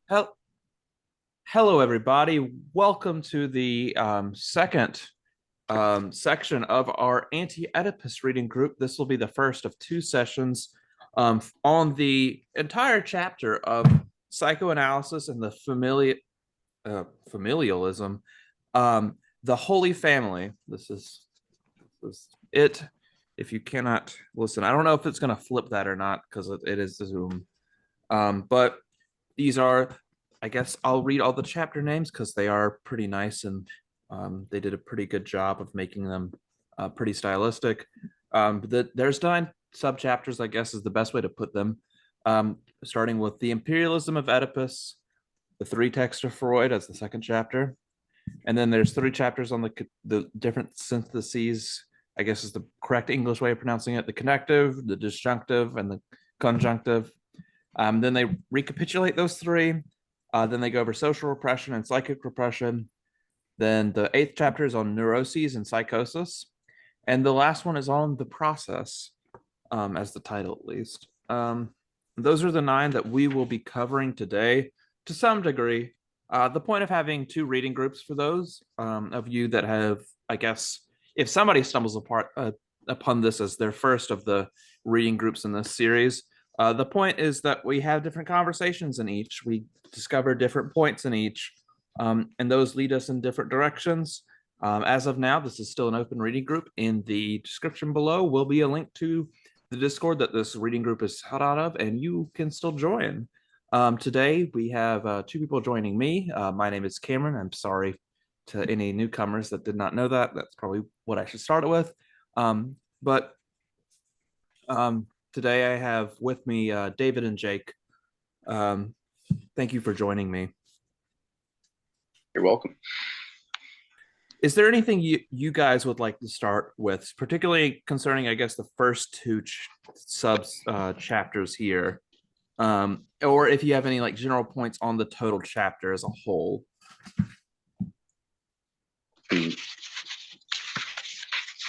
Hel- Hello, everybody. Welcome to the second section of our Anti-Oedipus reading group. This will be the first of two sessions on the entire chapter of psychoanalysis and the familialism, the Holy Family. This is it. If you cannot listen, I don't know if it's going to flip that or not because it is Zoom. But these are, I guess I'll read all the chapter names because they are pretty nice and they did a pretty good job of making them pretty stylistic. There's nine sub chapters, I guess is the best way to put them. Starting with the imperialism of Oedipus, the three texts of Freud as the second chapter, and then there's three chapters on the different syntheses. I guess is the correct English way of pronouncing it: the connective, the disjunctive, and the conjunctive. Then they recapitulate those three. Then they go over social repression and psychic repression. Then the eighth chapter is on neuroses and psychosis. And the last one is on the process, as the title at least. Those are the nine that we will be covering today to some degree. The point of having two reading groups for those of you that have, I guess, if somebody stumbles upon this as their first of the reading groups in this series, the point is that we have different conversations in each. We discover different points in each, and those lead us in different directions. As of now, this is still an open reading group. In the description below will be a link to the Discord that this reading group is held out of, and you can still join. Today, we have two people joining me. My name is Cameron. I'm sorry to any newcomers that did not know that. That's probably what I should start it with. But today I have with me David and Jake. Thank you for joining me. You're welcome. Is there anything you guys would like to start with, particularly concerning, I guess, the first two chapters here? Or if you have any like general points on the total chapter as a whole?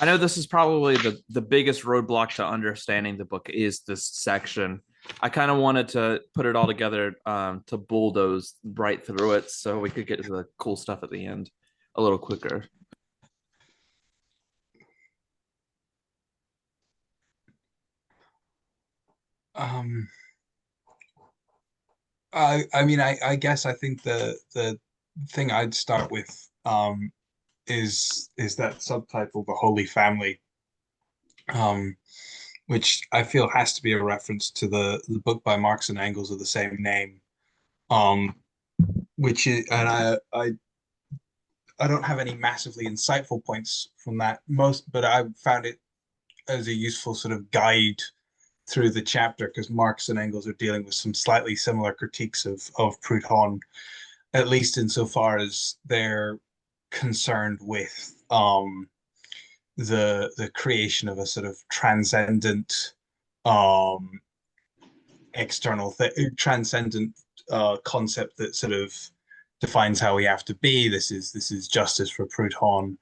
I know this is probably the biggest roadblock to understanding the book is this section. I kind of wanted to put it all together to bulldoze right through it so we could get to the cool stuff at the end a little quicker. I guess I think the thing I'd start with is that subtitle, The Holy Family, which I feel has to be a reference to the book by Marx and Engels of the same name. Which is, and I don't have any massively insightful points from that but I found it as a useful sort of guide through the chapter because Marx and Engels are dealing with some slightly similar critiques of Proudhon, at least insofar as they're concerned with the creation of a sort of transcendent transcendent concept that sort of defines how we have to be. This is justice for Proudhon,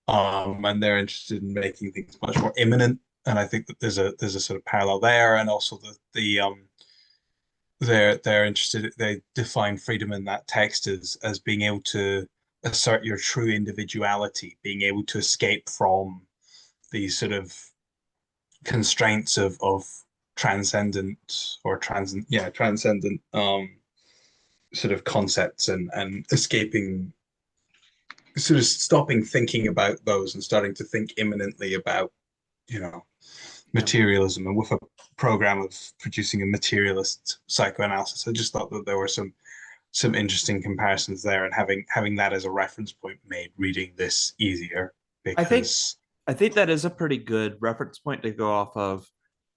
and they're interested in making things much more imminent. And I think that there's a sort of parallel there, and also they're interested. They define freedom in that text as being able to assert your true individuality, being able to escape from these sort of constraints of transcendent or transcendent sort of concepts and escaping, sort of stopping thinking about those and starting to think imminently about materialism, and with a program of producing a materialist psychoanalysis. I just thought that there were some interesting comparisons there, and having that as a reference point made reading this easier, because I think that is a pretty good reference point to go off of,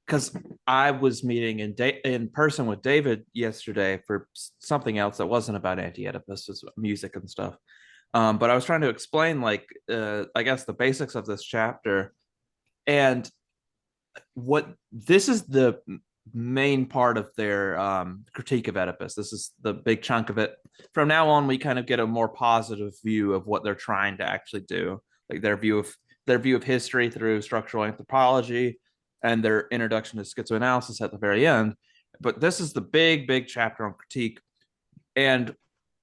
because I was meeting in person with David yesterday for something else that wasn't about Anti-Oedipus, just music and stuff. But I was trying to explain, I guess, the basics of this chapter, and what this is the main part of their critique of Oedipus. This is the big chunk of it. From now on, we kind of get a more positive view of what they're trying to actually do, like their view of history through structural anthropology and their introduction to schizoanalysis at the very end. But this is the big chapter on critique. And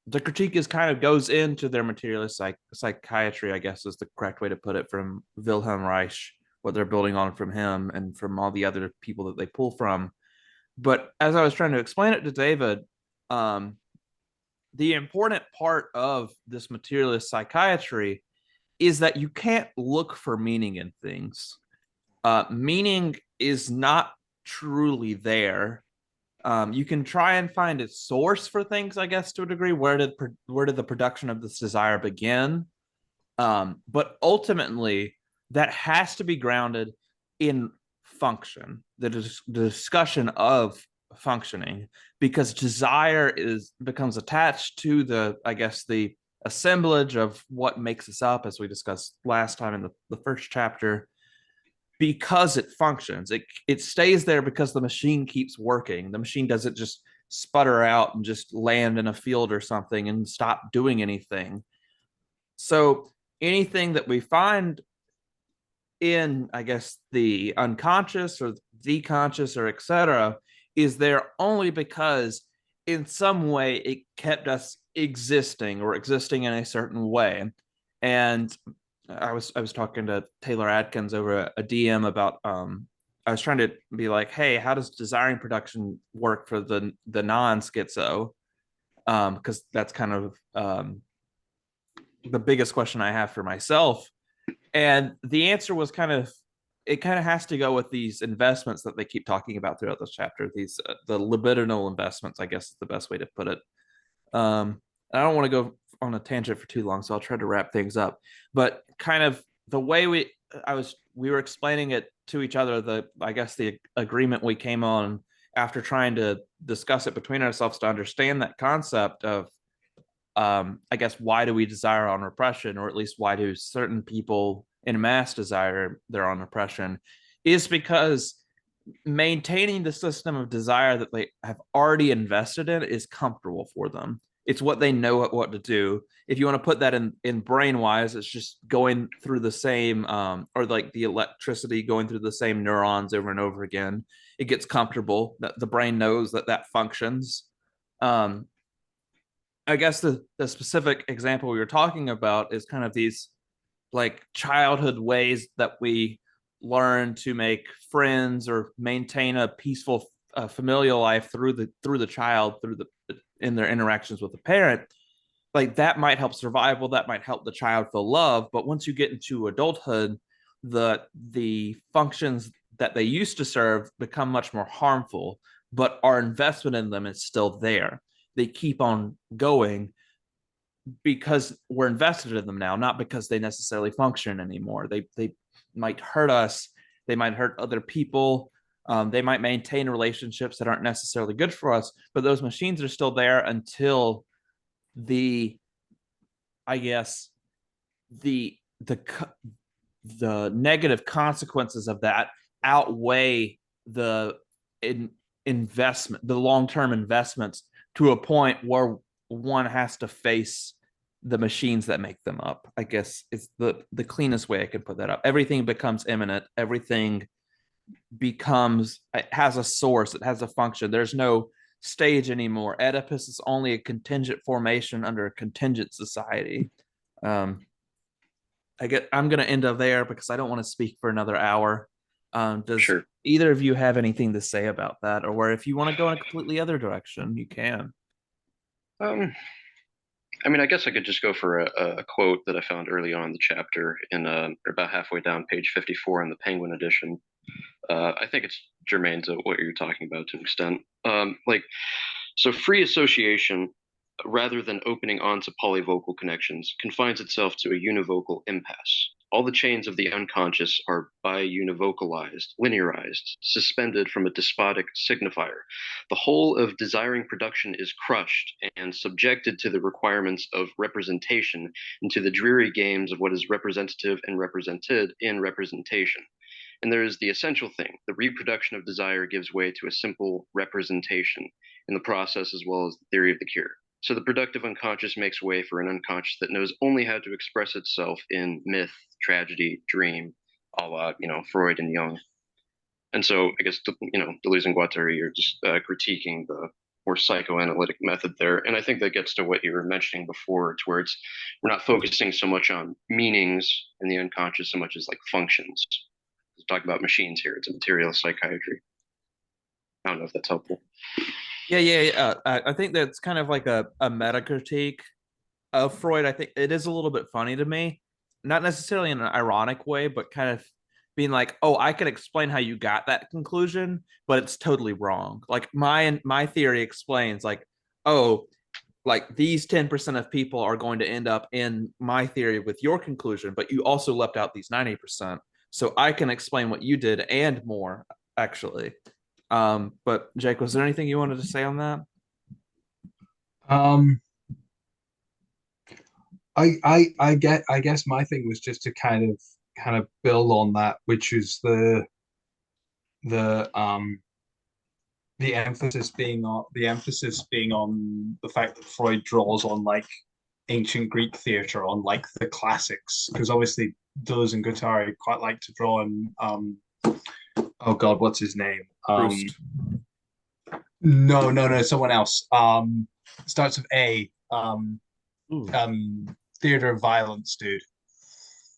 the critique is kind of goes into their materialist psychiatry, I guess is the correct way to put it, from Wilhelm Reich, what they're building on from him and from all the other people that they pull from. But as I was trying to explain it to David, the important part of this materialist psychiatry is that you can't look for meaning in things. Meaning is not truly there. You can try and find a source for things, I guess, to a degree. Where did the production of this desire begin? But ultimately, that has to be grounded in function, the discussion of functioning, because desire becomes attached to the assemblage of what makes us up, as we discussed last time in the first chapter, because it functions. It stays there because the machine keeps working. The machine doesn't just sputter out and just land in a field or something and stop doing anything. So anything that we find in, I guess, the unconscious or the conscious or etc., is there only because in some way it kept us existing or existing in a certain way. And I was talking to Taylor Adkins over a DM about I was trying to be like, hey, how does desiring production work for the non-schizo? Because that's kind of the biggest question I have for myself. And the answer was it kind of has to go with these investments that they keep talking about throughout this chapter. These the libidinal investments, I guess is the best way to put it. I don't want to go on a tangent for too long, so I'll try to wrap things up. But kind of the way we were explaining it to each other, the agreement we came on after trying to discuss it between ourselves to understand that concept of I guess, why do we desire on repression, or at least why do certain people in mass desire their own repression, is because maintaining the system of desire that they have already invested in is comfortable for them. It's what they know what to do. If you want to put that in brain wise, it's just going through the same, or like the electricity going through the same neurons over and over again. It gets comfortable that the brain knows that functions. I guess the specific example we were talking about is kind of these like childhood ways that we learn to make friends or maintain a peaceful familial life through the child in their interactions with the parent. Like that might help survival, that might help the child feel love, but once you get into adulthood, the functions that they used to serve become much more harmful, but our investment in them is still there. They keep on going because we're invested in them now, not because they necessarily function anymore. They might hurt us, they might hurt other people, they might maintain relationships that aren't necessarily good for us, but those machines are still there until I guess the negative consequences of that outweigh the investment, the long-term investments, to a point where one has to face the machines that make them up. I guess it's the cleanest way I could put that up. Everything becomes imminent. Everything it has a source. It has a function. There's no stage anymore. Oedipus is only a contingent formation under a contingent society. I'm going to end up there because I don't want to speak for another hour. Does Sure. either of you have anything to say about that, or where if you want to go in a completely other direction, you can? I mean, I guess I could just go for a quote that I found early on in the chapter about halfway down page 54 in the Penguin edition. I think it's germane to what you're talking about to an extent. So free association, rather than opening onto polyvocal connections, confines itself to a univocal impasse. All the chains of the unconscious are biunivocalized, linearized, suspended from a despotic signifier. The whole of desiring production is crushed and subjected to the requirements of representation and to the dreary games of what is representative and represented in representation. And there is the essential thing. The reproduction of desire gives way to a simple representation in the process as well as the theory of the cure. So the productive unconscious makes way for an unconscious that knows only how to express itself in myth, tragedy, dream, a la, Freud and Jung. And so I guess, Deleuze and Guattari are just critiquing the more psychoanalytic method there. And I think that gets to what you were mentioning before, to where we're not focusing so much on meanings in the unconscious so much as like functions. We're talking about machines here. It's a materialist psychiatry. I don't know if that's helpful. Yeah. I think that's kind of like a meta critique of Freud. I think it is a little bit funny to me, not necessarily in an ironic way, but kind of being like, oh, I can explain how you got that conclusion, but it's totally wrong. Like my theory explains like, oh, like these 10% of people are going to end up in my theory with your conclusion, but you also left out these 90%. So I can explain what you did and more, actually. But Jake, was there anything you wanted to say on that? I guess my thing was just to kind of build on that, which is the emphasis being on the fact that Freud draws on like ancient Greek theater, on like the classics, because obviously Deleuze and Guattari quite like to draw on oh God, what's his name? Proust. No, someone else. Starts with A. Ooh. Theater of Violence, dude.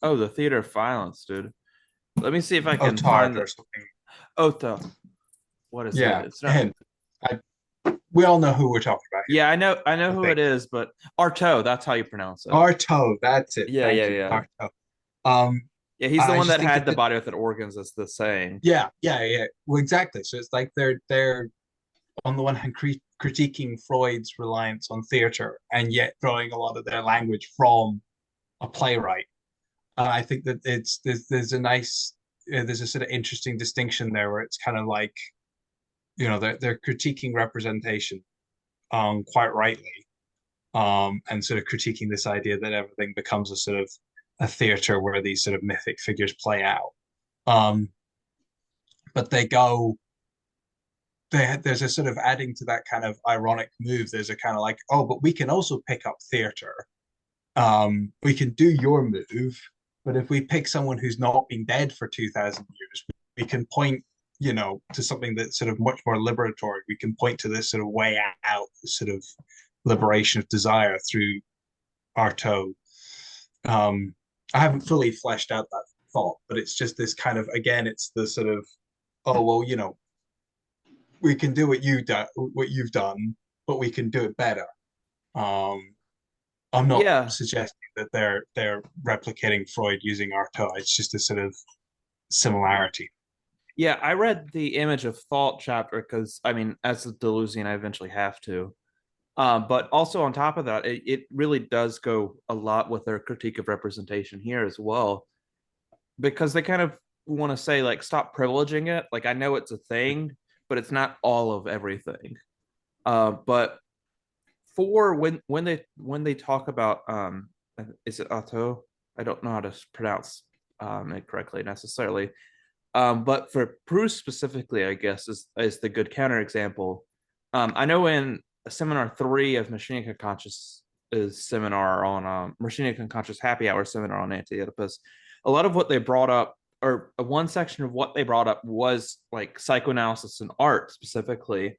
Oh, the theater of violence, dude. Let me see if I can Otard find or the something. Otho. What is Yeah, it? It's not. him. We all know who we're talking about here. Yeah, I know I who think. it is, but Artaud, that's how you pronounce it. Artaud, that's it. Yeah, Thank yeah, you, yeah. Artaud. Um, Yeah, he's the I one just that think had the that body without organs, as the saying. yeah. Well, exactly. So it's like they're on the one hand critiquing Freud's reliance on theater, and yet drawing a lot of their language from a playwright. I think that there's a nice there's a sort of interesting distinction there where it's kind of like, you know, they're critiquing representation, quite rightly, and sort of critiquing this idea that everything becomes a sort of a theater where these sort of mythic figures play out. Um, but there's a sort of adding to that kind of ironic move. There's a kind of like, oh, but we can also pick up theater. We can do your move, but if we pick someone who's not been dead for 2,000 years, we can point, you know, to something that's sort of much more liberatory. We can point to this sort of way out, this sort of liberation of desire through Artaud. I haven't fully fleshed out that thought, but it's just this kind of, again, it's the sort of, oh well, you know, we can do what you've done, but we can do it better. Um, I'm not Yeah, suggesting that they're replicating Freud using Artaud. It's just a sort of similarity. yeah. I read the Image of Thought chapter because, I mean, as a Deleuzian, I eventually have to. But also on top of that, it really does go a lot with their critique of representation here as well, because they kind of want to say like, stop privileging it. Like, I know it's a thing, but it's not all of everything. But for when they talk about is it Otto? I don't know how to pronounce it correctly necessarily. But for Proust specifically, I guess is the good counterexample. I know in seminar 3 of Machinic Unconscious is seminar on Machinic Unconscious Happy Hour seminar on Anti-Oedipus. A lot of what they brought up, or one section of what they brought up, was like psychoanalysis and art specifically,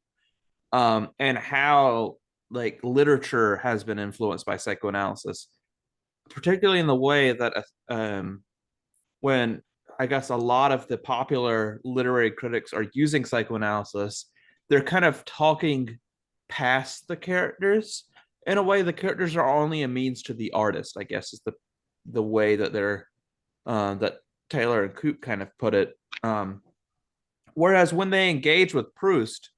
and how like literature has been influenced by psychoanalysis, particularly in the way that when I guess a lot of the popular literary critics are using psychoanalysis, they're kind of talking past the characters. In a way, the characters are only a means to the artist, I guess, is the way that they're that Taylor and Coop kind of put it. Whereas when they engage with Proust,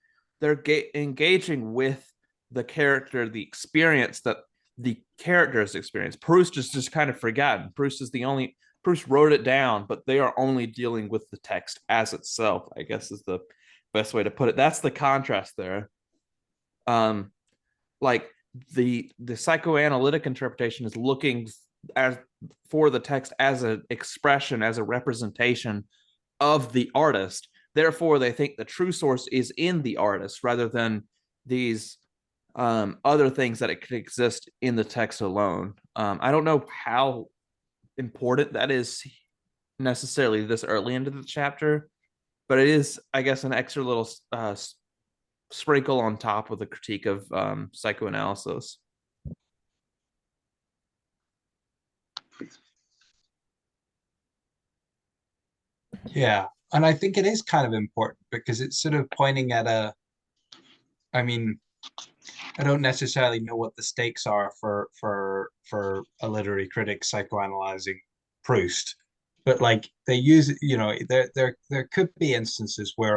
they're engaging with the character, the experience that the characters experience. Proust is just kind of forgotten. Proust wrote it down, but they are only dealing with the text as itself, I guess is the best way to put it. That's the contrast there. Like the psychoanalytic interpretation is looking as for the text as an expression, as a representation of the artist. Therefore, they think the true source is in the artist rather than these other things that it could exist in the text alone. I don't know how important that is necessarily this early into the chapter, but it is, I guess, an extra little sprinkle on top of the critique of psychoanalysis. Yeah, and I think it is kind of important because it's sort of pointing at I mean, I don't necessarily know what the stakes are for a literary critic psychoanalyzing Proust, but like they use, there could be instances where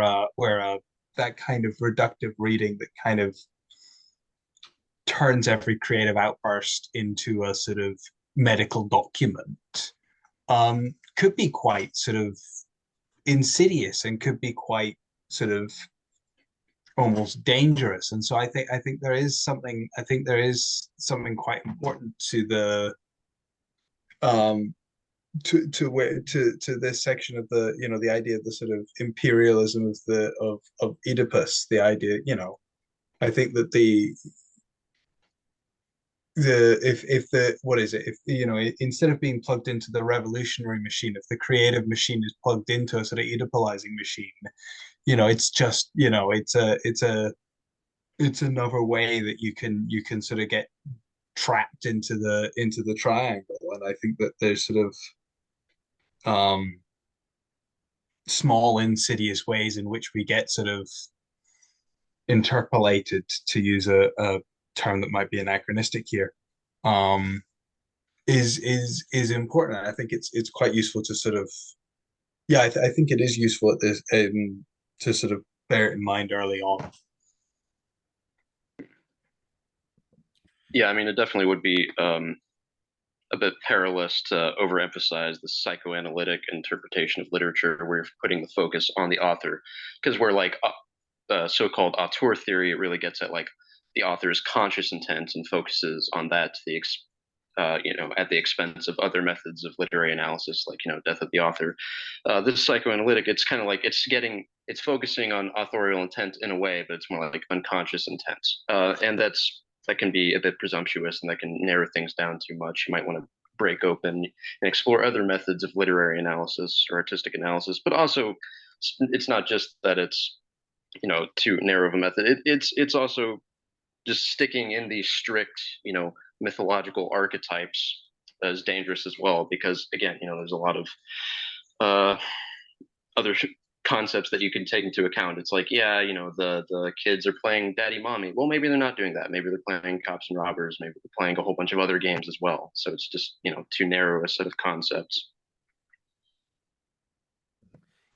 that kind of reductive reading that kind of turns every creative outburst into a sort of medical document could be quite sort of insidious and could be quite sort of almost dangerous. And so I think there is something quite important to the to this section of the the idea of the sort of imperialism of Oedipus, the idea, I think that the if the what is it if instead of being plugged into the revolutionary machine, if the creative machine is plugged into a sort of Oedipalizing machine, it's just it's another way that you can sort of get trapped into the triangle. And I think that there's sort of small insidious ways in which we get sort of interpolated, to use a term that might be anachronistic here, is important. I think it's quite useful to sort of, yeah, I think it is useful at this to sort of bear it in mind early on. Yeah, I mean, it definitely would be a bit perilous to overemphasize the psychoanalytic interpretation of literature where you're putting the focus on the author, because we're like so-called auteur theory, it really gets at like the author's conscious intent and focuses on that to the at the expense of other methods of literary analysis, like death of the author. This psychoanalytic, it's kind of like it's focusing on authorial intent in a way, but it's more like unconscious intent, and that can be a bit presumptuous and that can narrow things down too much. You might want to break open and explore other methods of literary analysis or artistic analysis, but also it's not just that it's too narrow of a method. It's also just sticking in these strict mythological archetypes is dangerous as well, because again there's a lot of other concepts that you can take into account. It's like, yeah, the kids are playing daddy mommy. Well, maybe they're not doing that. Maybe they're playing cops and robbers. Maybe they're playing a whole bunch of other games as well. So it's just too narrow a set of concepts.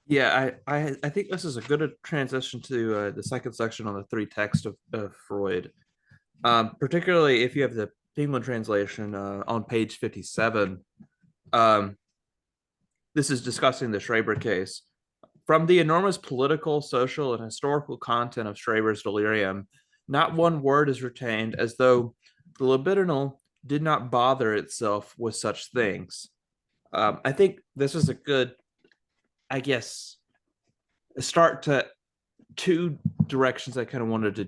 Yeah, I think this is a good transition to the second section on the three texts of Freud. Particularly if you have the Penguin translation on page 57. This is discussing the Schreber case. From the enormous political, social, and historical content of Schreber's delirium, not one word is retained, as though the libidinal did not bother itself with such things. I think this is a good, I guess, start to two directions I kind of wanted to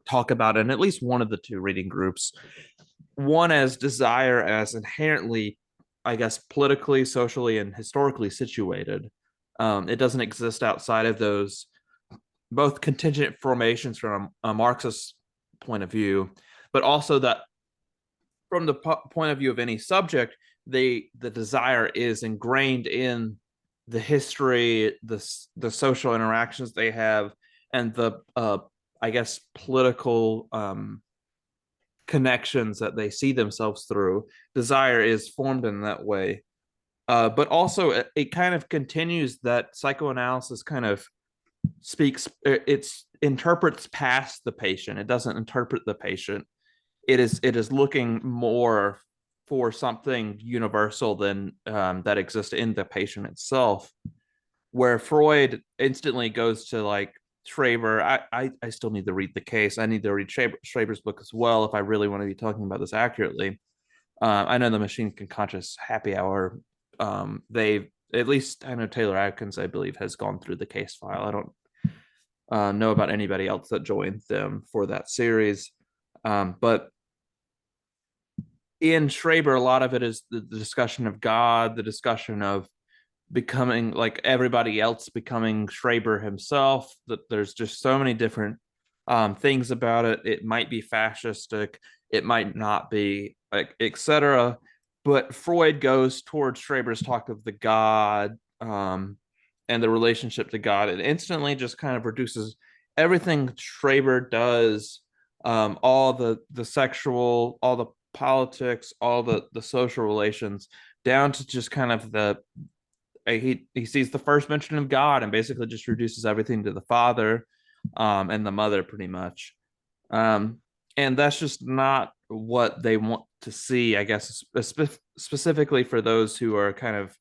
talk about in at least one of the two reading groups. One as desire as inherently, I guess, politically, socially, and historically situated. It doesn't exist outside of those both contingent formations from a Marxist point of view, but also that from the point of view of any subject, the desire is ingrained in the history, the social interactions they have, and the I guess political connections that they see themselves through. Desire is formed in that way. But also it kind of continues that psychoanalysis kind of interprets past the patient. It doesn't interpret the patient. It is looking more for something universal than that exists in the patient itself, where Freud instantly goes to like Schreber. I still need to read the case. I need to read Schreber's book as well if I really want to be talking about this accurately. I know the Machine Can Conscious Happy Hour. They, at least I know Taylor Adkins, I believe, has gone through the case file. I don't know about anybody else that joined them for that series. But in Schreber, a lot of it is the discussion of God, the discussion of becoming like everybody else, becoming Schreber himself, that there's just so many different things about it. It might be fascistic, it might not be, like, etc. But Freud goes towards Schreber's talk of the God, and the relationship to God. It instantly just kind of reduces everything Schreber does, all the sexual, all the politics, all the social relations, down to just kind of he sees the first mention of God and basically just reduces everything to the father, and the mother, pretty much. Um, and that's just not what they want to see, I guess, specifically for those who are kind of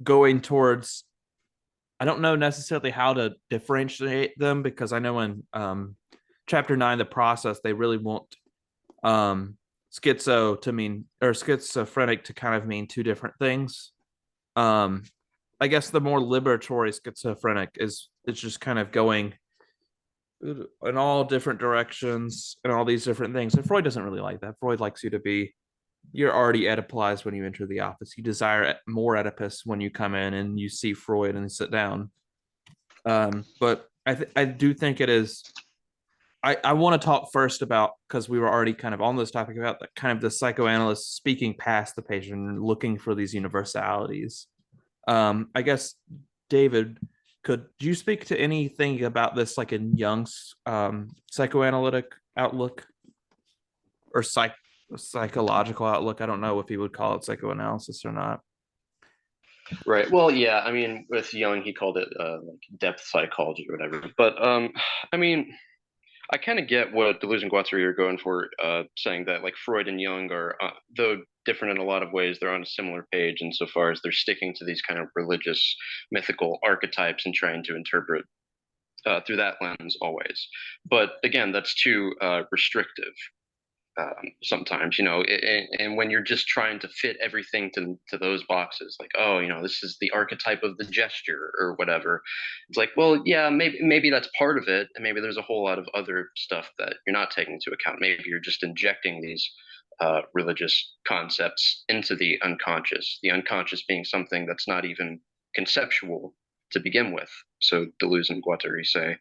going towards. I don't know necessarily how to differentiate them, because I know in chapter 9, the process, they really want schizo to mean, or schizophrenic to kind of mean two different things. Um, I guess the more liberatory schizophrenic is, it's just kind of going in all different directions and all these different things. And Freud doesn't really like that. Freud likes you to be, you're already Oedipalized when you enter the office. You desire more Oedipus when you come in and you see Freud and sit down. But I do think it is. I want to talk first about, because we were already kind of on this topic, about the kind of the psychoanalyst speaking past the patient and looking for these universalities. I guess, David, could you speak to anything about this, like in Jung's psychoanalytic outlook, or psychological outlook? I don't know if he would call it psychoanalysis or not. Right. Well, yeah. I mean, with Jung, he called it like depth psychology or whatever. But I mean, I kind of get what Deleuze and Guattari are going for, saying that like Freud and Jung are, though different in a lot of ways, they're on a similar page insofar as they're sticking to these kind of religious, mythical archetypes and trying to interpret through that lens always. But again, that's too restrictive. Sometimes, and when you're just trying to fit everything to those boxes, like, oh, this is the archetype of the gesture or whatever. It's like, well, yeah, maybe that's part of it, and maybe there's a whole lot of other stuff that you're not taking into account. Maybe you're just injecting these religious concepts into the unconscious being something that's not even conceptual to begin with. So Deleuze and Guattari say.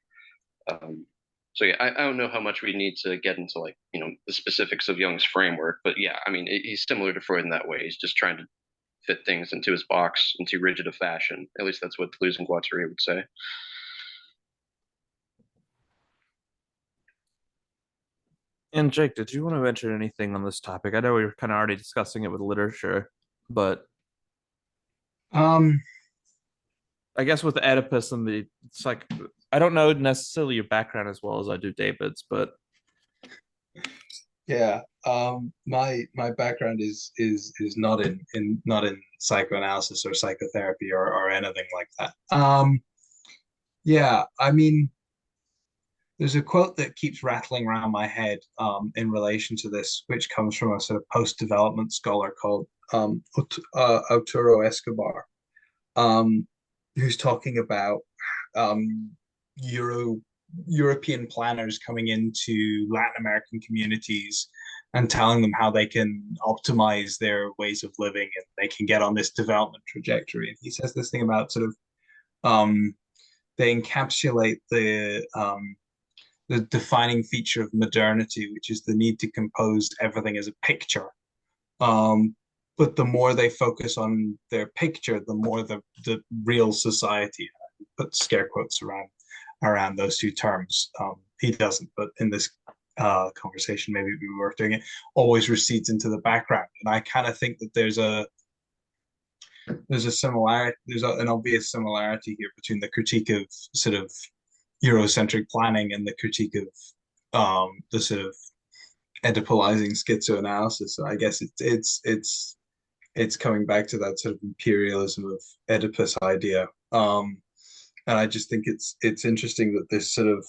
Um, so yeah, I don't know how much we need to get into, like, the specifics of Jung's framework, but yeah, I mean, he's similar to Freud in that way. He's just trying to fit things into his box in too rigid a fashion. At least that's what Deleuze and Guattari would say. And Jake, did you want to mention anything on this topic? I know we were kind of already discussing it with literature, but Um, I guess with Oedipus and the, it's like, I don't know necessarily your background as well as I do David's, but yeah. My background is not in psychoanalysis or psychotherapy or anything like that. Yeah, I mean, there's a quote that keeps rattling around my head in relation to this, which comes from a sort of post-development scholar called Arturo Escobar, um, who's talking about um, Euro European planners coming into Latin American communities and telling them how they can optimize their ways of living and they can get on this development trajectory. And he says this thing about sort of um, they encapsulate the defining feature of modernity, which is the need to compose everything as a picture. Um, but the more they focus on their picture, the more the real society, put scare quotes around those two terms. He doesn't, but in this conversation, maybe we were doing it, always recedes into the background. And I kind of think that there's a similarity, an obvious similarity here between the critique of sort of Eurocentric planning and the critique of the sort of Oedipalizing schizoanalysis. So I guess it's coming back to that sort of imperialism of Oedipus idea. And I just think it's interesting that this sort of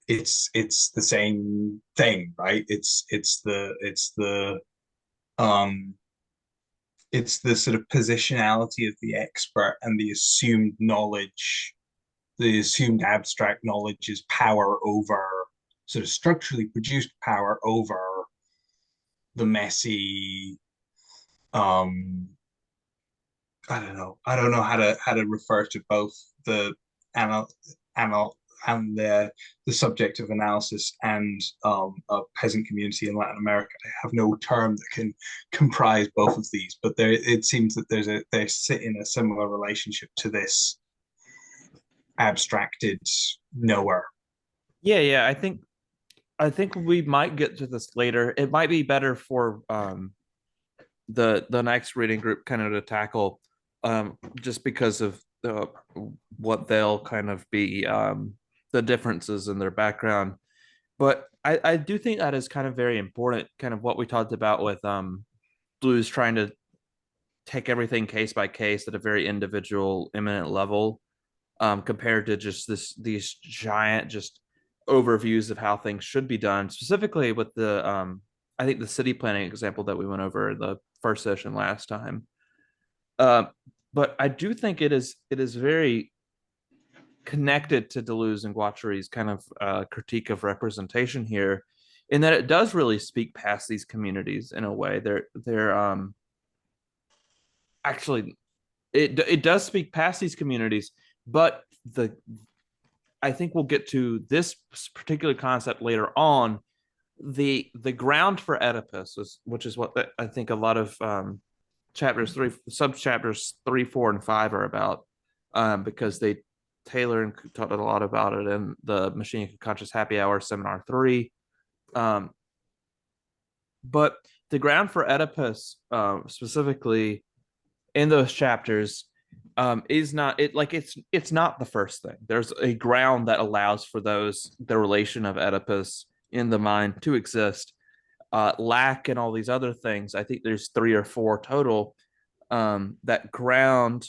it's the same thing, right? Um it's the sort of positionality of the expert and the assumed knowledge, the assumed abstract knowledge is power over, sort of structurally produced power over the messy, um I don't know how to refer to both the anal the subject of analysis and a peasant community in Latin America. I have no term that can comprise both of these, but it seems that they sit in a similar relationship to this abstracted knower. Yeah. I think we might get to this later. It might be better for the next reading group kind of to tackle, just because of what they'll kind of be, the differences in their background. But I do think that is kind of very important, kind of what we talked about with Blues trying to take everything case by case at a very individual, imminent level, compared to just these giant just overviews of how things should be done, specifically with the I think the city planning example that we went over in the first session last time. But I do think it is very connected to Deleuze and Guattari's kind of critique of representation here, in that it does really speak past these communities in a way. They're actually, it does speak past these communities, but I think we'll get to this particular concept later on. The ground for Oedipus, which is what I think a lot of sub chapters 3, 4, and 5 are about, because they Taylor and talked a lot about it in the Machine Conscious Happy Hour Seminar 3. But the ground for Oedipus, specifically in those chapters, is not it like it's not the first thing. There's a ground that allows for the relation of Oedipus in the mind to exist. Lack and all these other things, I think there's 3 or 4 total, that ground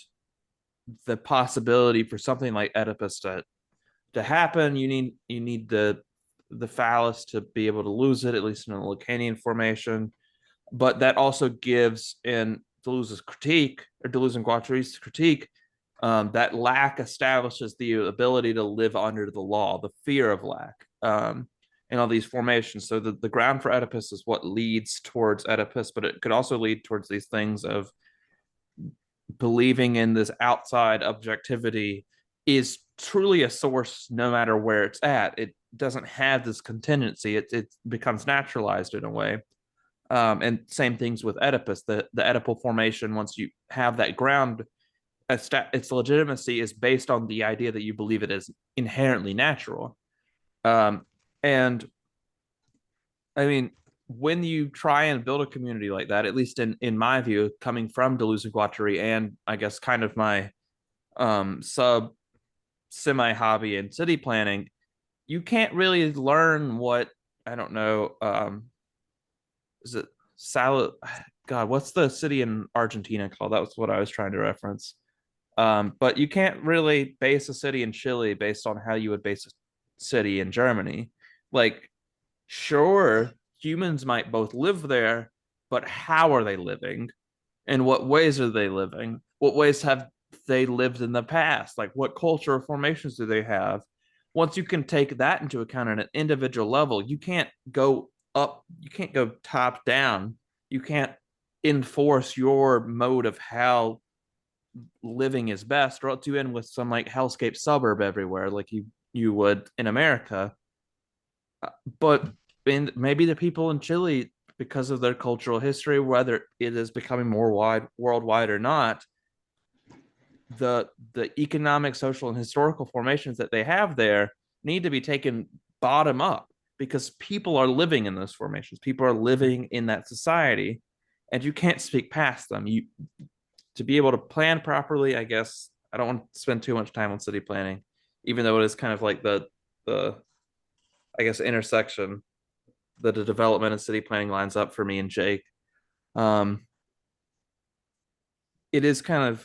the possibility for something like Oedipus to happen. You need the phallus to be able to lose it, at least in a Lacanian formation. But that also gives, in Deleuze's critique, or Deleuze and Guattari's critique, that lack establishes the ability to live under the law, the fear of lack, and all these formations. So the ground for Oedipus is what leads towards Oedipus, but it could also lead towards these things of believing in this outside objectivity is truly a source no matter where it's at. It doesn't have this contingency. It becomes naturalized in a way. And same things with Oedipus. The Oedipal formation, once you have that ground, its legitimacy is based on the idea that you believe it is inherently natural. And I mean, when you try and build a community like that, at least in my view, coming from Deleuze and Guattari, and I guess kind of my semi hobby in city planning, you can't really learn what, I don't know, is it God, what's the city in Argentina called? That was what I was trying to reference. But you can't really base a city in Chile based on how you would base a city in Germany. Like, sure, humans might both live there, but how are they living? In what ways are they living? What ways have they lived in the past? Like, what cultural formations do they have? Once you can take that into account at an individual level, you can't go up, you can't go top down. You can't enforce your mode of how living is best, or else you end with some like hellscape suburb everywhere, like you would in America. But maybe the people in Chile, because of their cultural history, whether it is becoming more worldwide or not, the economic, social, and historical formations that they have there need to be taken bottom up, because people are living in those formations. People are living in that society, and you can't speak past them. To be able to plan properly, I guess I don't want to spend too much time on city planning, even though it is kind of like the I guess intersection that the development and city planning lines up for me and Jake. It is kind of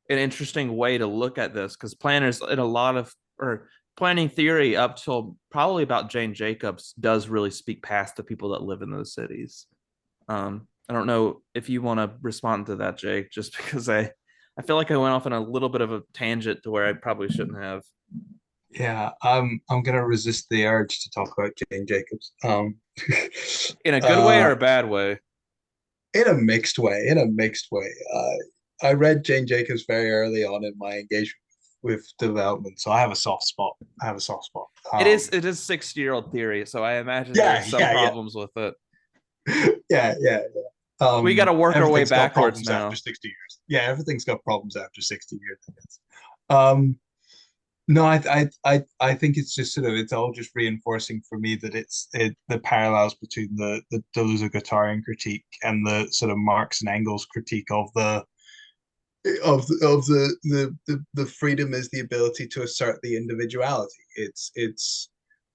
an interesting way to look at this, because planners in a lot of, or planning theory up till probably about Jane Jacobs, does really speak past the people that live in those cities. I don't know if you want to respond to that, Jake, just because I feel like I went off on a little bit of a tangent to where I probably shouldn't have. Yeah, I'm gonna resist the urge to talk about Jane Jacobs. In a good way or a bad way? In a mixed way. In a mixed way. I read Jane Jacobs very early on in my engagement with development, so I have a soft spot. I have a soft spot. It is 60-year-old theory, so I imagine Yeah, there's some yeah, problems with it. yeah, yeah. We got to work our way Everything's got backwards problems now. after 60 years. Yeah, everything's got problems after 60 years, I guess. No, I think it's just sort of, it's all just reinforcing for me that the parallels between the Deleuze Guattarian critique and the sort of Marx and Engels critique of the freedom is the ability to assert the individuality. It's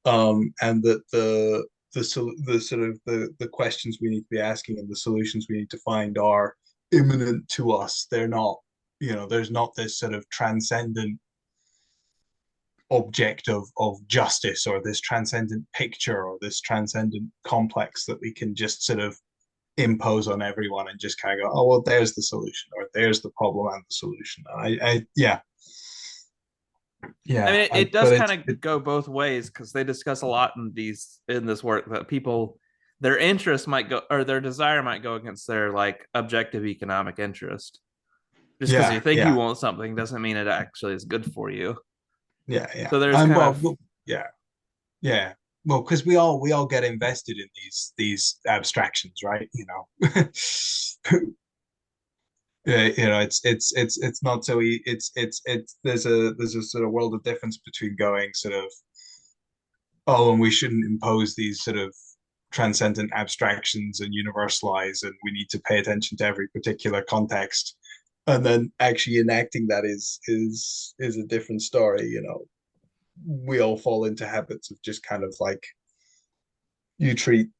and that the sort of the questions we need to be asking and the solutions we need to find are imminent to us. They're not, there's not this sort of transcendent object of justice, or this transcendent picture, or this transcendent complex that we can just sort of impose on everyone and just kind of go, oh well, there's the solution, or there's the problem and the solution. Yeah. I mean, it does kind of go both ways, because they discuss a lot in this work that people, their interest might go, or their desire might go against their like objective economic interest. Just because you think you want something doesn't mean it actually is good for you. Yeah. So there's kind of yeah. Well, because we all get invested in these abstractions, right? It's not so it's there's a sort of world of difference between going sort of, oh, and we shouldn't impose these sort of transcendent abstractions and universalize, and we need to pay attention to every particular context, and then actually enacting that is a different story. We all fall into habits of just kind of like, you treat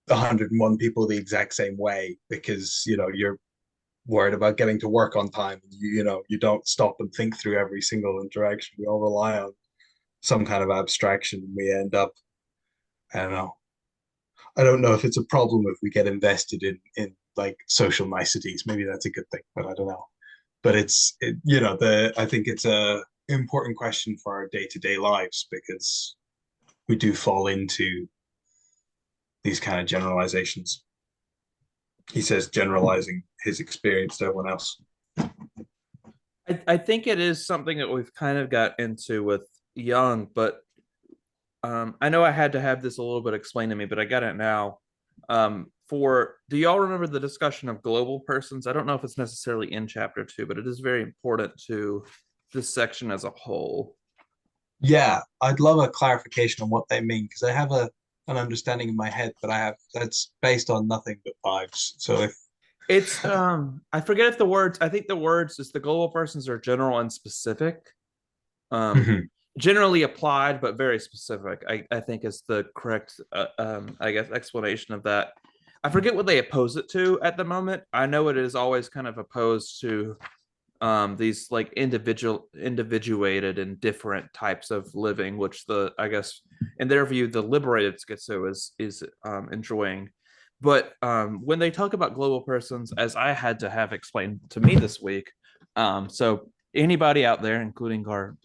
101 people the exact same way because you're worried about getting to work on time. You don't stop and think through every single interaction. We all rely on some kind of abstraction, and we end up, I don't know if it's a problem if we get invested in like social niceties. Maybe that's a good thing, but I don't know. But I think it's a important question for our day-to-day lives, because we do fall into these kind of generalizations. He says generalizing his experience to everyone else. I think it is something that we've kind of got into with Jung, but I know I had to have this a little bit explained to me, but I got it now. Do y'all remember the discussion of global persons? I don't know if it's necessarily in chapter 2, but it is very important to this section as a whole. Yeah, I'd love a clarification on what they mean, because I have an understanding in my head, but that's based on nothing but vibes. So if it's I forget if I think the words is the global persons are general and specific. Generally applied, but very specific, I think is the correct I guess explanation of that. I forget what they oppose it to at the moment. I know it is always kind of opposed to these like individuated and different types of living, which I guess in their view the liberated schizo is enjoying. But when they talk about global persons, as I had to have explained to me this week, so anybody out there, including our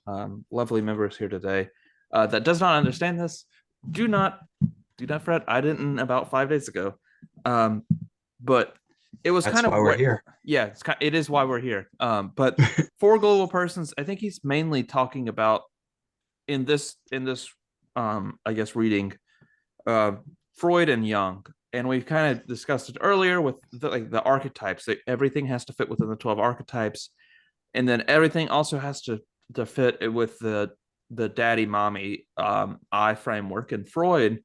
lovely members here today, that does not understand this, do not fret. I didn't about 5 days ago, but it was that's kind of why we're here. Yeah, it is why we're here. But for global persons, I think he's mainly talking about in this I guess reading Freud and Jung, and we've kind of discussed it earlier with the archetypes. Everything has to fit within the 12 archetypes, and then everything also has to fit with the daddy mommy I framework in Freud.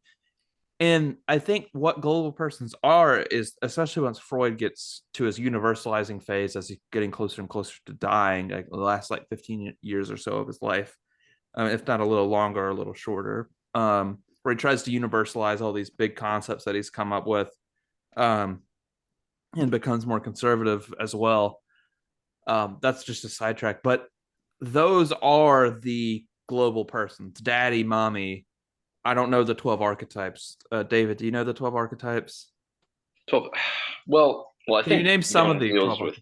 And I think what global persons are is, especially once Freud gets to his universalizing phase, as he's getting closer and closer to dying, like the last 15 years or so of his life, if not a little longer or a little shorter, where he tries to universalize all these big concepts that he's come up with, and becomes more conservative as well. That's just a sidetrack, but those are the global persons: daddy, mommy. I don't know the 12 archetypes. David, do you know the 12 archetypes? 12. Well, I Can think you name some Jung of the deals 12 with.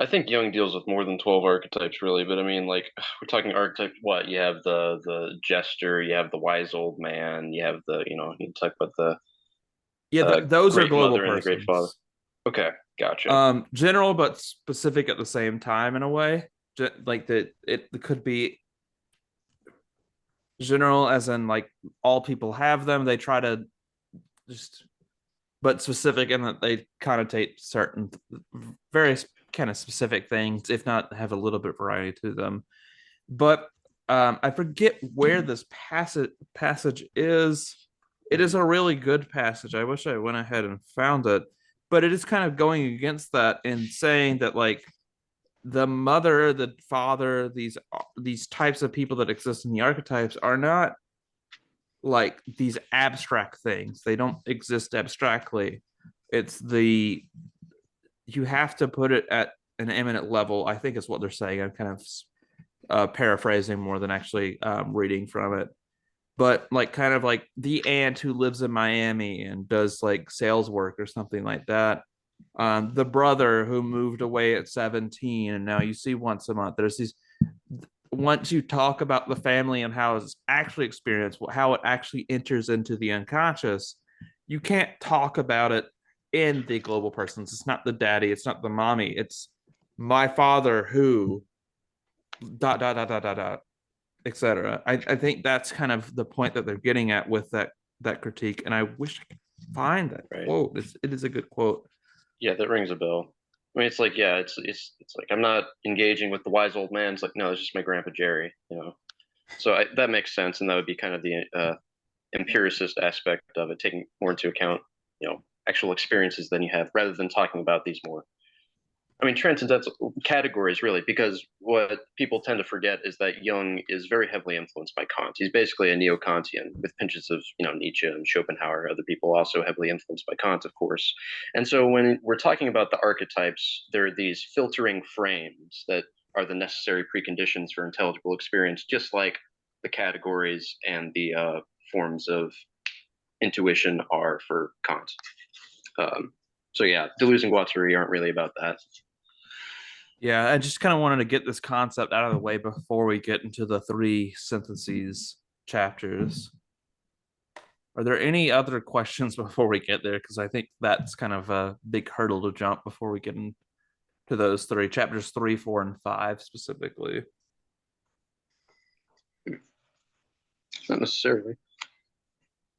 I think Jung deals with more than 12 archetypes, really. But I mean, like, we're talking archetype. What, you have the jester, you have the wise old man, you have you talk about the those are great global mother and the great father. persons. Okay, gotcha. General but specific at the same time in a way. like that it could be general as in like all people have them. They try to just, but specific in that they connotate certain various kind of specific things, if not have a little bit of variety to them. But I forget where this passage is. It is a really good passage. I wish I went ahead and found it, but it is kind of going against that and saying that like the mother, the father, these types of people that exist in the archetypes are not like these abstract things. They don't exist abstractly. It's the you have to put it at an immanent level, I think is what they're saying. I'm kind of paraphrasing more than actually reading from it. But like kind of like the aunt who lives in Miami and does like sales work or something like that. The brother who moved away at 17 and now you see once a month. There's these, once you talk about the family and how it's actually experienced, how it actually enters into the unconscious, you can't talk about it in the global persons. It's not the daddy, it's not the mommy, it's my father who dot dot dot dot dot dot, etc. I think that's kind of the point that they're getting at with that critique, and I wish I could find that quote. It is a good quote. Yeah, that rings a bell. I mean, it's like, yeah, it's like I'm not engaging with the wise old man. It's like, no, it's just my grandpa Jerry, you know. So that makes sense, and that would be kind of the empiricist aspect of it, taking more into account, you know, actual experiences than you have, rather than talking about these more, I mean, transcendental categories, really, because what people tend to forget is that Jung is very heavily influenced by Kant. He's basically a neo-Kantian with pinches of, you know, Nietzsche and Schopenhauer, other people also heavily influenced by Kant, of course. And so when we're talking about the archetypes, there are these filtering frames that are the necessary preconditions for intelligible experience, just like the categories and the forms of intuition are for Kant. So yeah, Deleuze and Guattari aren't really about that. Yeah, I just kind of wanted to get this concept out of the way before we get into the three syntheses chapters. Are there any other questions before we get there? Because I think that's kind of a big hurdle to jump before we get into those three chapters 3, 4, and 5 specifically. Not necessarily.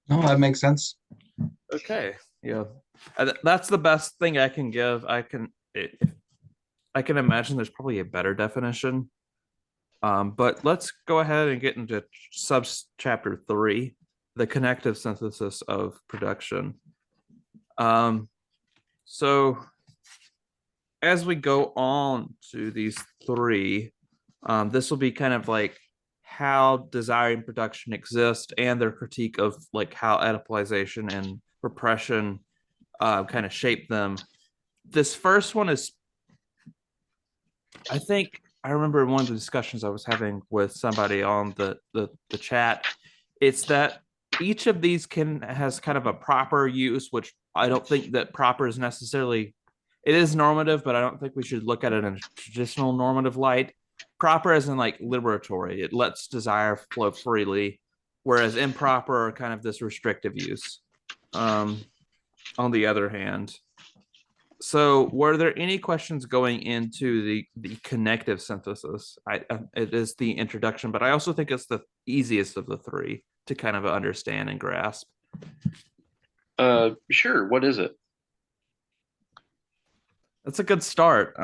No, that makes sense. Okay, yeah, that's the best thing I can give. I can imagine there's probably a better definition. But let's go ahead and get into sub chapter 3, the connective synthesis of production. So as we go on to these three, this will be kind of like how desire and production exist and their critique of like how Oedipalization and repression kind of shape them. This first one is, I think I remember in one of the discussions I was having with somebody on the chat, it's that each of these has kind of a proper use, which I don't think that proper is necessarily, it is normative, but I don't think we should look at it in a traditional normative light. Proper as in like liberatory, it lets desire flow freely, whereas improper are kind of this restrictive use. On the other hand, so were there any questions going into the connective synthesis? It is the introduction, but I also think it's the easiest of the three to kind of understand and grasp. Sure. What is it? That's a good start.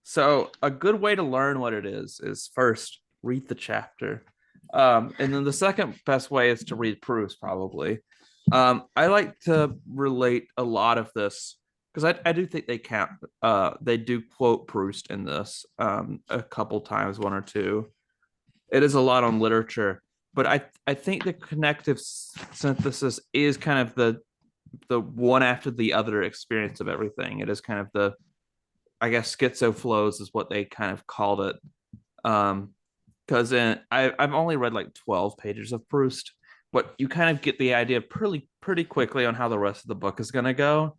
So a good way to learn what it is first read the chapter. And then the second best way is to read proofs, probably. I like to relate a lot of this because I do think they do quote Proust in this a couple times, one or two. It is a lot on literature, but I think the connective synthesis is kind of the one after the other experience of everything. It is kind of the, I guess, schizo flows is what they kind of called it. Because I've only read like 12 pages of Proust, but you kind of get the idea pretty quickly on how the rest of the book is going to go.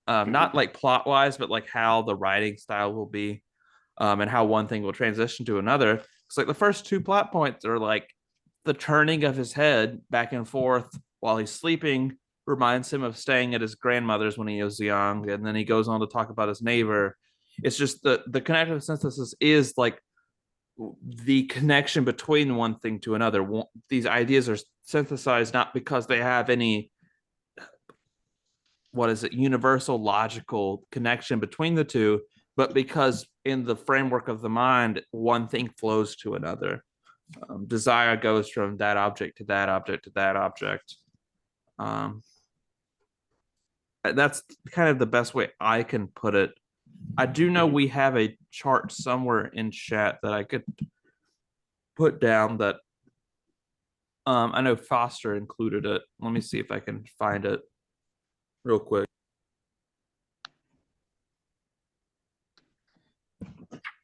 Not like plot wise, but like how the writing style will be, and how one thing will transition to another. It's like the first two plot points are like the turning of his head back and forth while he's sleeping reminds him of staying at his grandmother's when he was young, and then he goes on to talk about his neighbor. It's just the connective synthesis is like the connection between one thing to another. These ideas are synthesized not because they have any, what is it, universal logical connection between the two, but because in the framework of the mind, one thing flows to another. Desire goes from that object to that object to that object. That's kind of the best way I can put it. I do know we have a chart somewhere in chat that I could put down that I know Foster included it. Let me see if I can find it real quick.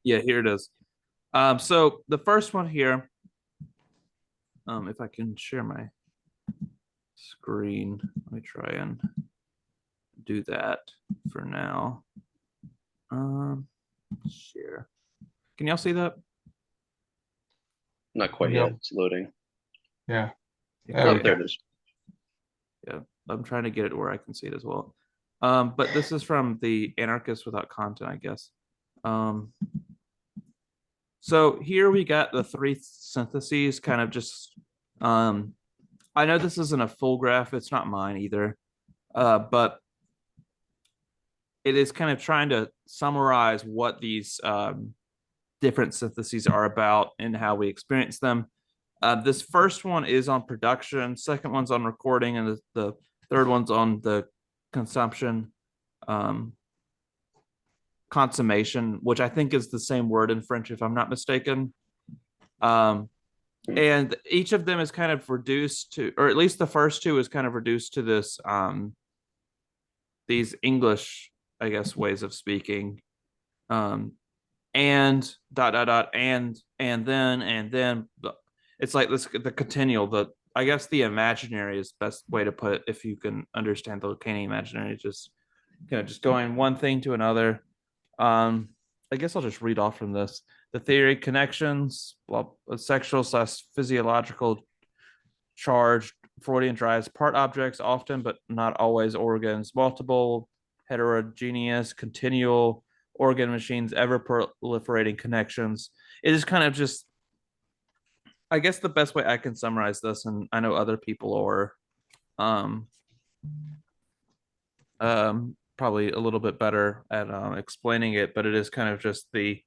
Yeah, here it is. So the first one here, if I can share my screen, let me try and do that for now. Share. Can y'all see that? Not quite yet. It's loading. Yeah. Oh, there it is. Yeah, I'm trying to get it where I can see it as well. But this is from the Anarchist Without Content, I guess. So here we got the three syntheses, kind of just. I know this isn't a full graph; it's not mine either, but it is kind of trying to summarize what these different syntheses are about and how we experience them. This first one is on production, second one's on recording, and the third one's on the consumption, consummation, which I think is the same word in French, if I'm not mistaken. And each of them is kind of reduced to, or at least the first two is kind of reduced to this, these English, I guess, ways of speaking. And dot dot dot and then it's like this, the continual, I guess the imaginary is the best way to put it if you can understand the Lacanian imaginary, just kind of just going one thing to another. I guess I'll just read off from this. The theory: connections, sexual / physiological charged Freudian drives, part objects often but not always organs, multiple heterogeneous continual organ machines, ever proliferating connections. It is kind of just, I guess the best way I can summarize this, and I know other people are probably a little bit better at explaining it, but it is kind of just the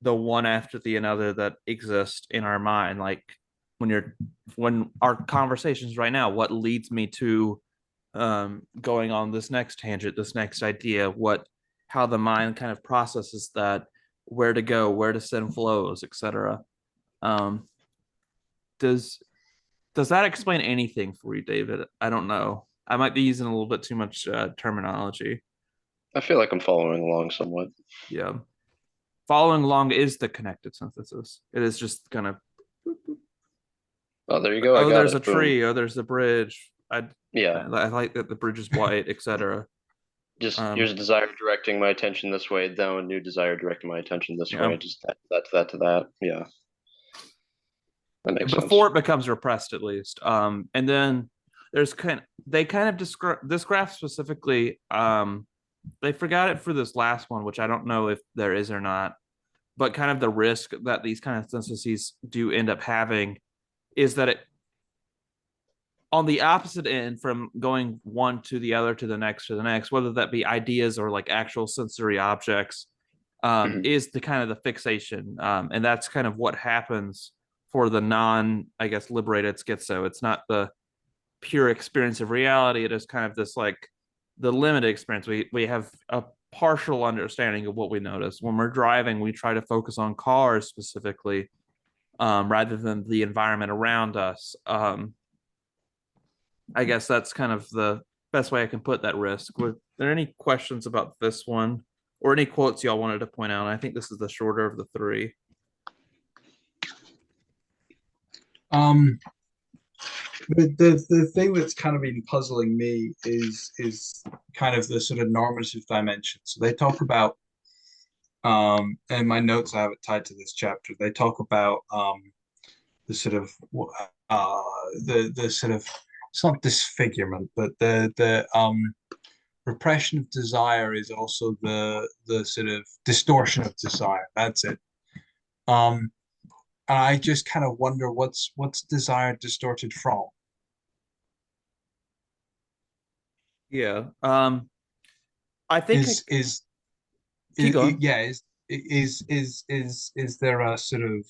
one after the another that exist in our mind. Like when our conversations right now, what leads me to going on this next tangent, this next idea, how the mind kind of processes that, where to go, where to send flows, etc. Does that explain anything for you, David? I don't know. I might be using a little bit too much terminology. I feel like I'm following along somewhat. Yeah. Following along is the connected synthesis. It is just kind of. Oh, there you go. Oh, there's a tree. Oh, there's the bridge. I like that the bridge is white, etc. Just here's a desire directing my attention this way, now a new desire directing my attention this way. Just that to that. Yeah. That makes sense. Before it becomes repressed, at least. And then there's they kind of describe this graph specifically. They forgot it for this last one, which I don't know if there is or not, but kind of the risk that these kind of syntheses do end up having is that it, on the opposite end from going one to the other to the next, whether that be ideas or like actual sensory objects, is the kind of the fixation. And that's kind of what happens for the non, I guess, liberated schizo. It's not the pure experience of reality. It is kind of this like the limited experience. We have a partial understanding of what we notice. When we're driving, we try to focus on cars specifically, rather than the environment around us. I guess that's kind of the best way I can put that risk. Were there any questions about this one or any quotes y'all wanted to point out? I think this is the shorter of the three. The thing that's kind of been puzzling me is kind of the sort of normative dimension. So they talk about, in my notes I have it tied to this chapter. They talk about the sort of the sort of, it's not disfigurement, but the repression of desire is also the sort of distortion of desire. That's it. And I just kind of wonder what's desire distorted from. Yeah. I think Is keep going. yeah, is there a sort of,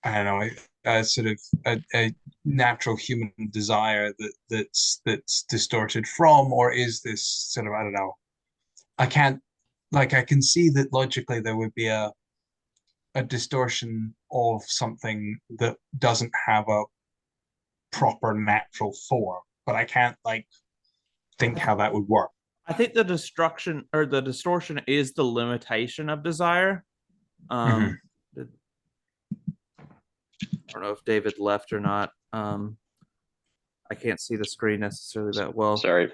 I don't know, a sort of a natural human desire that's distorted from, or is this sort of, I don't know, I can't, like, I can see that logically there would be a distortion of something that doesn't have a proper natural form, but I can't like think how that would work. I think the destruction or the distortion is the limitation of desire. Mhm. Um, I don't know if David left or not. I can't see the screen necessarily that well. Sorry,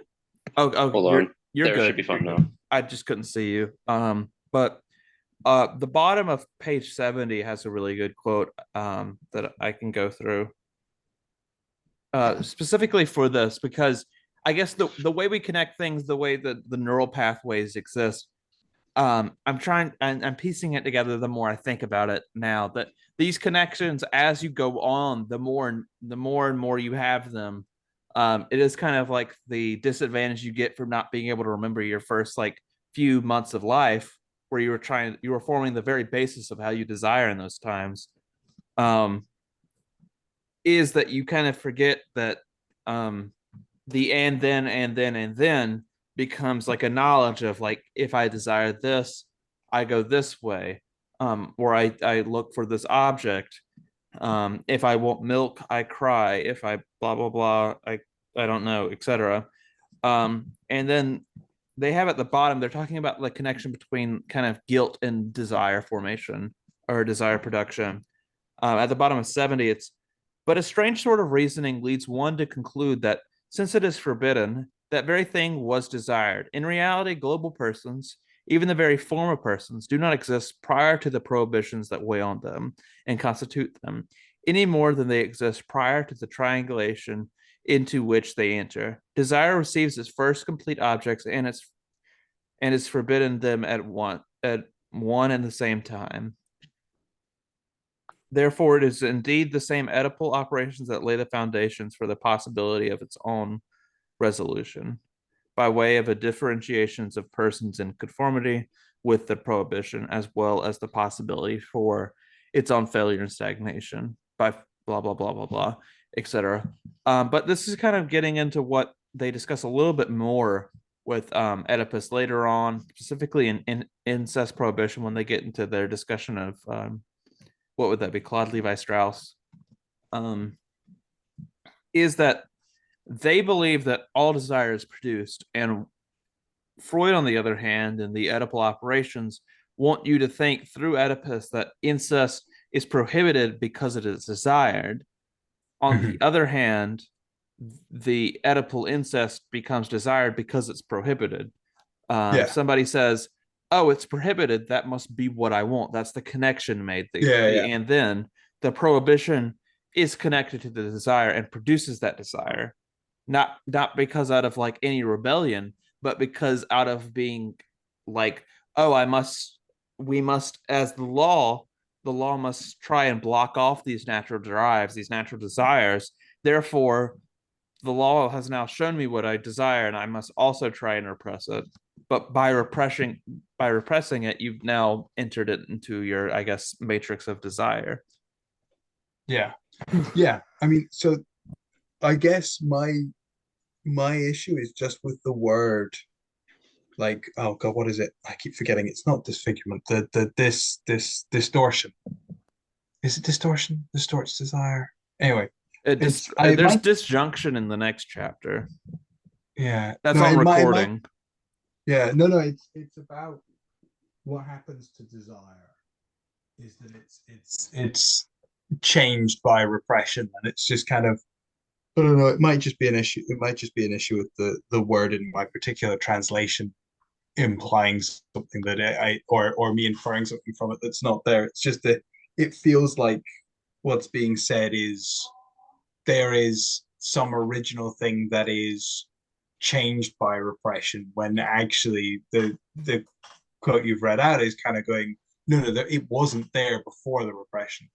Oh, hold you're on. you're There, it should good. be You're fine good. now. I just couldn't see you. But the bottom of page 70 has a really good quote that I can go through specifically for this because I guess the way we connect things, the way that the neural pathways exist, I'm piecing it together the more I think about it now that these connections as you go on, the more and more you have them, it is kind of like the disadvantage you get from not being able to remember your first like few months of life where you were forming the very basis of how you desire in those times. Um, is that you kind of forget that um the and then becomes like a knowledge of like if I desire this, I go this way, or I look for this object. If I want milk, I cry. If I blah blah blah, I don't know, etc. And then they have at the bottom, they're talking about the connection between kind of guilt and desire formation or desire production. At the bottom of 70, it's but a strange sort of reasoning leads one to conclude that since it is forbidden, that very thing was desired. In reality, global persons, even the very form of persons, do not exist prior to the prohibitions that weigh on them and constitute them, any more than they exist prior to the triangulation into which they enter. Desire receives its first complete objects and is forbidden them at one and the same time. Therefore, it is indeed the same Oedipal operations that lay the foundations for the possibility of its own resolution, by way of a differentiations of persons in conformity with the prohibition, as well as the possibility for its own failure and stagnation, by blah blah blah blah blah, etc. But this is kind of getting into what they discuss a little bit more with Oedipus later on, specifically in incest prohibition when they get into their discussion of what would that be? Claude Levi Strauss. Um, is that they believe that all desire is produced, and Freud, on the other hand, and the Oedipal operations want you to think through Oedipus that incest is prohibited because it is desired. On the Mhm. other hand, the Oedipal incest becomes desired because it's prohibited. Yeah, Somebody says, "Oh, it's prohibited. That must be what I want." That's the connection made. yeah. And then the prohibition is connected to the desire and produces that desire, not because out of like any rebellion, but because out of being like, oh, we must, as the law must try and block off these natural drives, these natural desires. Therefore, the law has now shown me what I desire, and I must also try and repress it. But by repressing it, you've now entered it into your, I guess, matrix of desire. Yeah, yeah. I mean, so I guess my issue is just with the word, like, oh God, what is it? I keep forgetting. It's not disfigurement. This distortion. Is it distortion? Distorts desire. Anyway, it There's might, disjunction in the next chapter. yeah. That's No, on it might, recording. yeah. No, no. It's about what happens to desire is that it's changed by repression, and it's just kind of, I don't know. It might just be an issue. It might just be an issue with the word in my particular translation implying something that or me inferring something from it that's not there. It's just that it feels like what's being said is there is some original thing that is changed by repression when actually the quote you've read out is kind of going, it wasn't there before the repression.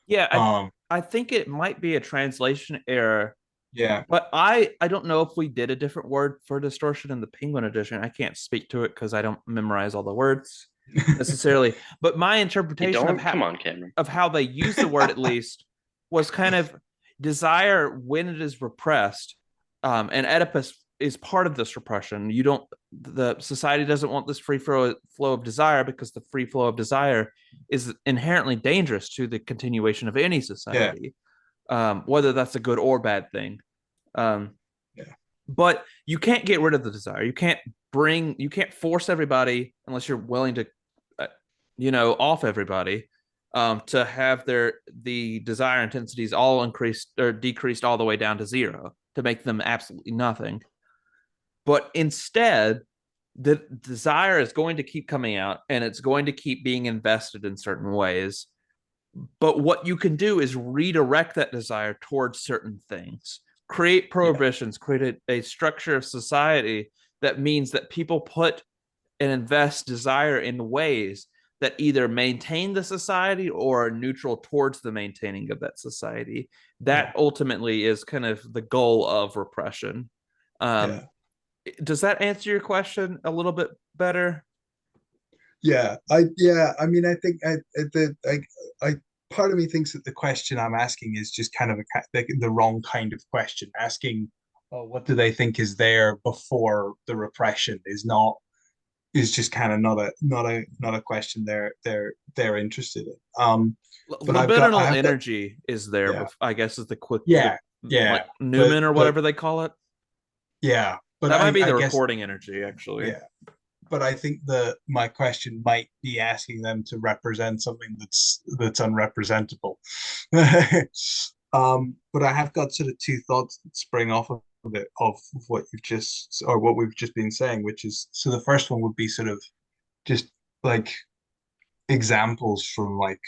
Yeah, Um, I think it might be a translation error, yeah, but I don't know if we did a different word for distortion in the Penguin edition. I can't speak to it because I don't memorize all the words necessarily. But my You interpretation don't? Come on, Cameron. of how they use the word at least was kind of desire when it is repressed, and Oedipus is part of this repression. The society doesn't want this free flow of desire because the free flow of desire is inherently dangerous to the continuation of any society, whether that's a good or bad thing. Um, yeah, but you can't get rid of the desire. You can't force everybody unless you're willing to, off everybody, to have the desire intensities all increased or decreased all the way down to zero to make them absolutely nothing. But instead, the desire is going to keep coming out and it's going to keep being invested in certain ways. But what you can do is redirect that desire towards certain things, create prohibitions, create a structure of society that means that people put and invest desire in ways that either maintain the society or are neutral towards the maintaining of that society. That ultimately is kind of the goal of repression. yeah. Does that answer your question a little bit better? I mean, I think I part of me thinks that the question I'm asking is just kind of the wrong kind of question. Asking, oh, what do they think is there before the repression is just kind of not a question they're interested in. But I Libidinal have got energy is there, yeah I guess is the quick, yeah like yeah Newman or but whatever they call it. yeah but That might be I the guess recording energy, actually. yeah but I think my question might be asking them to represent something that's unrepresentable. But I have got sort of two thoughts that spring off of it of what you've just or what we've just been saying, which is so the first one would be sort of just like examples from like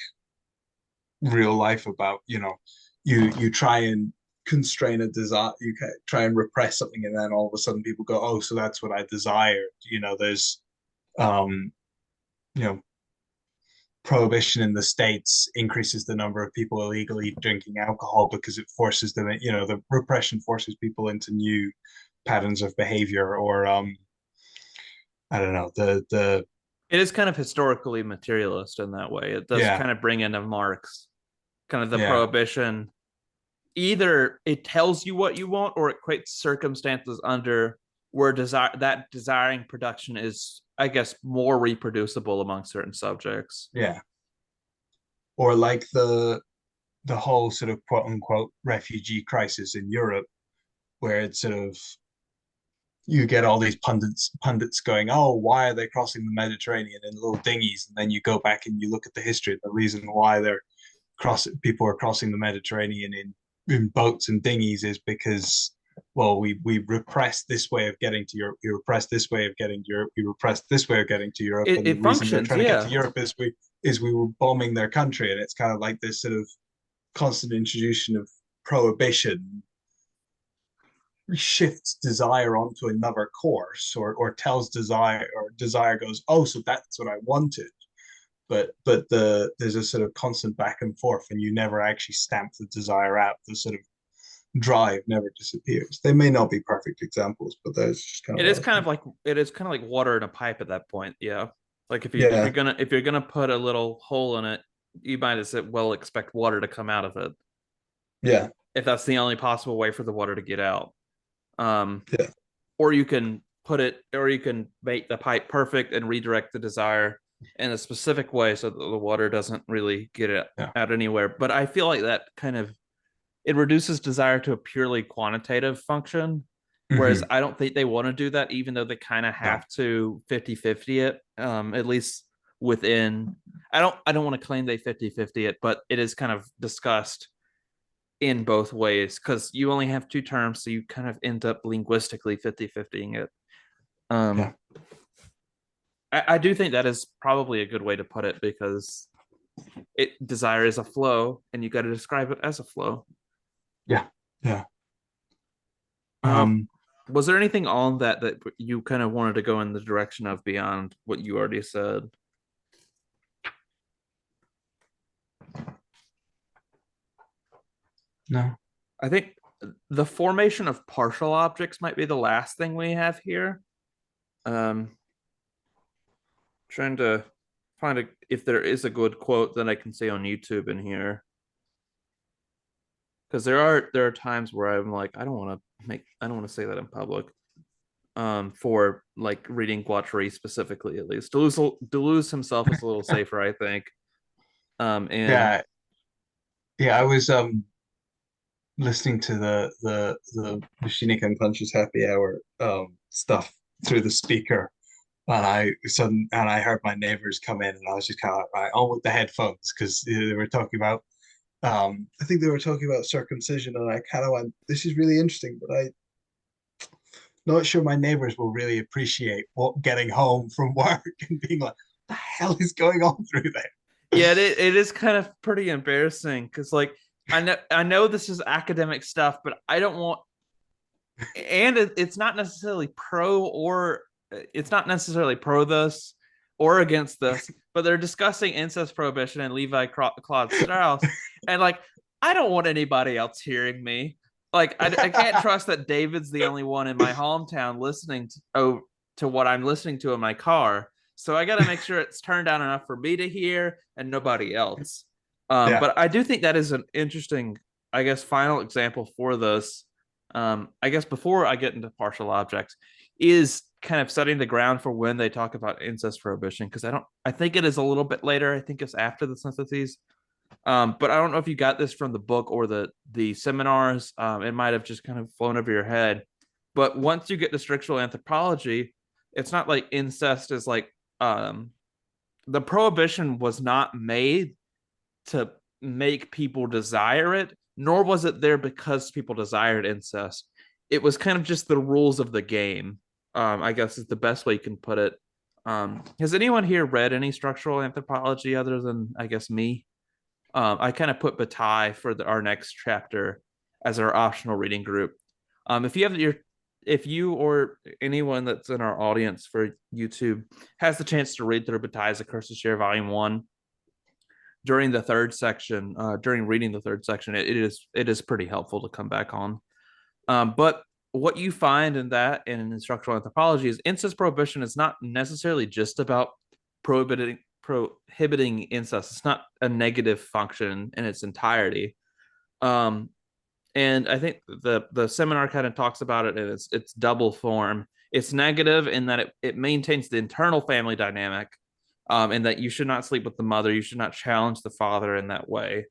real life about you try and constrain a desire, you try and repress something, and then all of a sudden people go, oh, so that's what I desired. There's um you know prohibition in the States increases the number of people illegally drinking alcohol because it forces them, the repression forces people into new patterns of behavior, or I don't know, the It is kind of historically materialist in that way. It does yeah kind of bring into Marx kind of the yeah prohibition. Either it tells you what you want or it creates circumstances under where desiring production is, I guess, more reproducible among certain subjects. yeah or like the whole sort of quote unquote refugee crisis in Europe, where it's sort of you get all these pundits going, oh, why are they crossing the Mediterranean in little dinghies? And then you go back and you look at the history, and the reason why people are crossing the Mediterranean in boats and dinghies is because, well, we repressed this way of getting to Europe, we repressed this way of getting to Europe, we repressed this way of getting to Europe, It, and the it reason they're functions, trying to get to yeah. Europe is we were bombing their country, and it's kind of like this sort of constant introduction of prohibition shifts desire onto another course, or tells desire, or desire goes, oh, so that's what I wanted. But there's a sort of constant back and forth, and you never actually stamp the desire out. The sort of drive never disappears. They may not be perfect examples, but there's just kind of It is kind of like water in a pipe at that point, yeah. Like yeah if you're gonna put a little hole in it, you might as well expect water to come out of it yeah if that's the only possible way for the water to get out. yeah Or you can or you can make the pipe perfect and redirect the desire in a specific way so that the water doesn't really get it yeah out anywhere. But I feel like that kind of it reduces desire to a purely quantitative function. Whereas mm-hmm. I don't think they want to do that, even though they kind of No. have to 50-50 it, at least within. I don't want to claim they 50-50 it, but it is kind of discussed in both ways because you only have two terms, so you kind of end up linguistically 50-50ing it. Yeah I do think that is probably a good way to put it because desire is a flow and you got to describe it as a flow. yeah yeah Um, um was there anything on that you kind of wanted to go in the direction of beyond what you already said? No. I think the formation of partial objects might be the last thing we have here. Trying to find if there is a good quote that I can say on YouTube in here, because there are times where I'm like, I don't want to say that in public. For like reading Guattari specifically, at least Deleuze himself is a little safer, I think. And Yeah, I was listening to the Machinic Unconscious Happy Hour stuff through the speaker, and I heard my neighbors come in, and I was just kind of like, right, on with the headphones, because they were talking about I think they were talking about circumcision, and I kind of went, this is really interesting, but I not sure my neighbors will really appreciate what getting home from work and being like, what the hell is going on through there? yeah, it is kind of pretty embarrassing because like I know this is academic stuff, but I don't want, and it's not necessarily pro this or against this, but they're discussing incest prohibition and Levi Claude Strauss, and like I don't want anybody else hearing me. Like I can't trust that David's the only one in my hometown listening to what I'm listening to in my car. So I got to make sure it's turned down enough for me to hear and nobody else. Yeah. But I do think that is an interesting, I guess, final example for this. I guess before I get into partial objects, is kind of setting the ground for when they talk about incest prohibition, because I think it is a little bit later. I think it's after the syntheses. But I don't know if you got this from the book or the seminars. It might have just kind of flown over your head. But once you get to structural anthropology, it's not like incest is like the prohibition was not made to make people desire it, nor was it there because people desired incest. It was kind of just the rules of the game. I guess is the best way you can put it. Has anyone here read any structural anthropology other than, I guess, me? I kind of put Bataille for our next chapter as our optional reading group. If you or anyone that's in our audience for YouTube has the chance to read through Bataille's A Curse to Share Volume 1 during the third section, during reading the third section, it is pretty helpful to come back on. But what you find in that and in structural anthropology is incest prohibition is not necessarily just about prohibiting incest. It's not a negative function in its entirety. And I think the seminar kind of talks about it in its double form. It's negative in that it maintains the internal family dynamic, and that you should not sleep with the mother, you should not challenge the father in that way,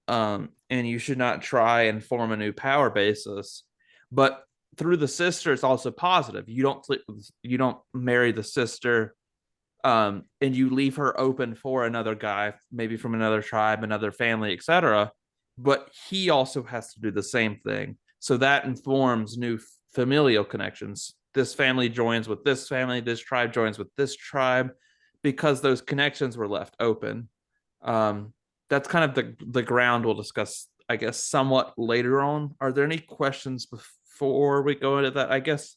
and you should not try and form a new power basis. But through the sister, it's also positive. You don't marry the sister, and you leave her open for another guy, maybe from another tribe, another family, etc. But he also has to do the same thing. So that informs new familial connections. This family joins with this family, this tribe joins with this tribe, because those connections were left open. That's kind of the ground we'll discuss, I guess, somewhat later on. Are there any questions before we go into that? I guess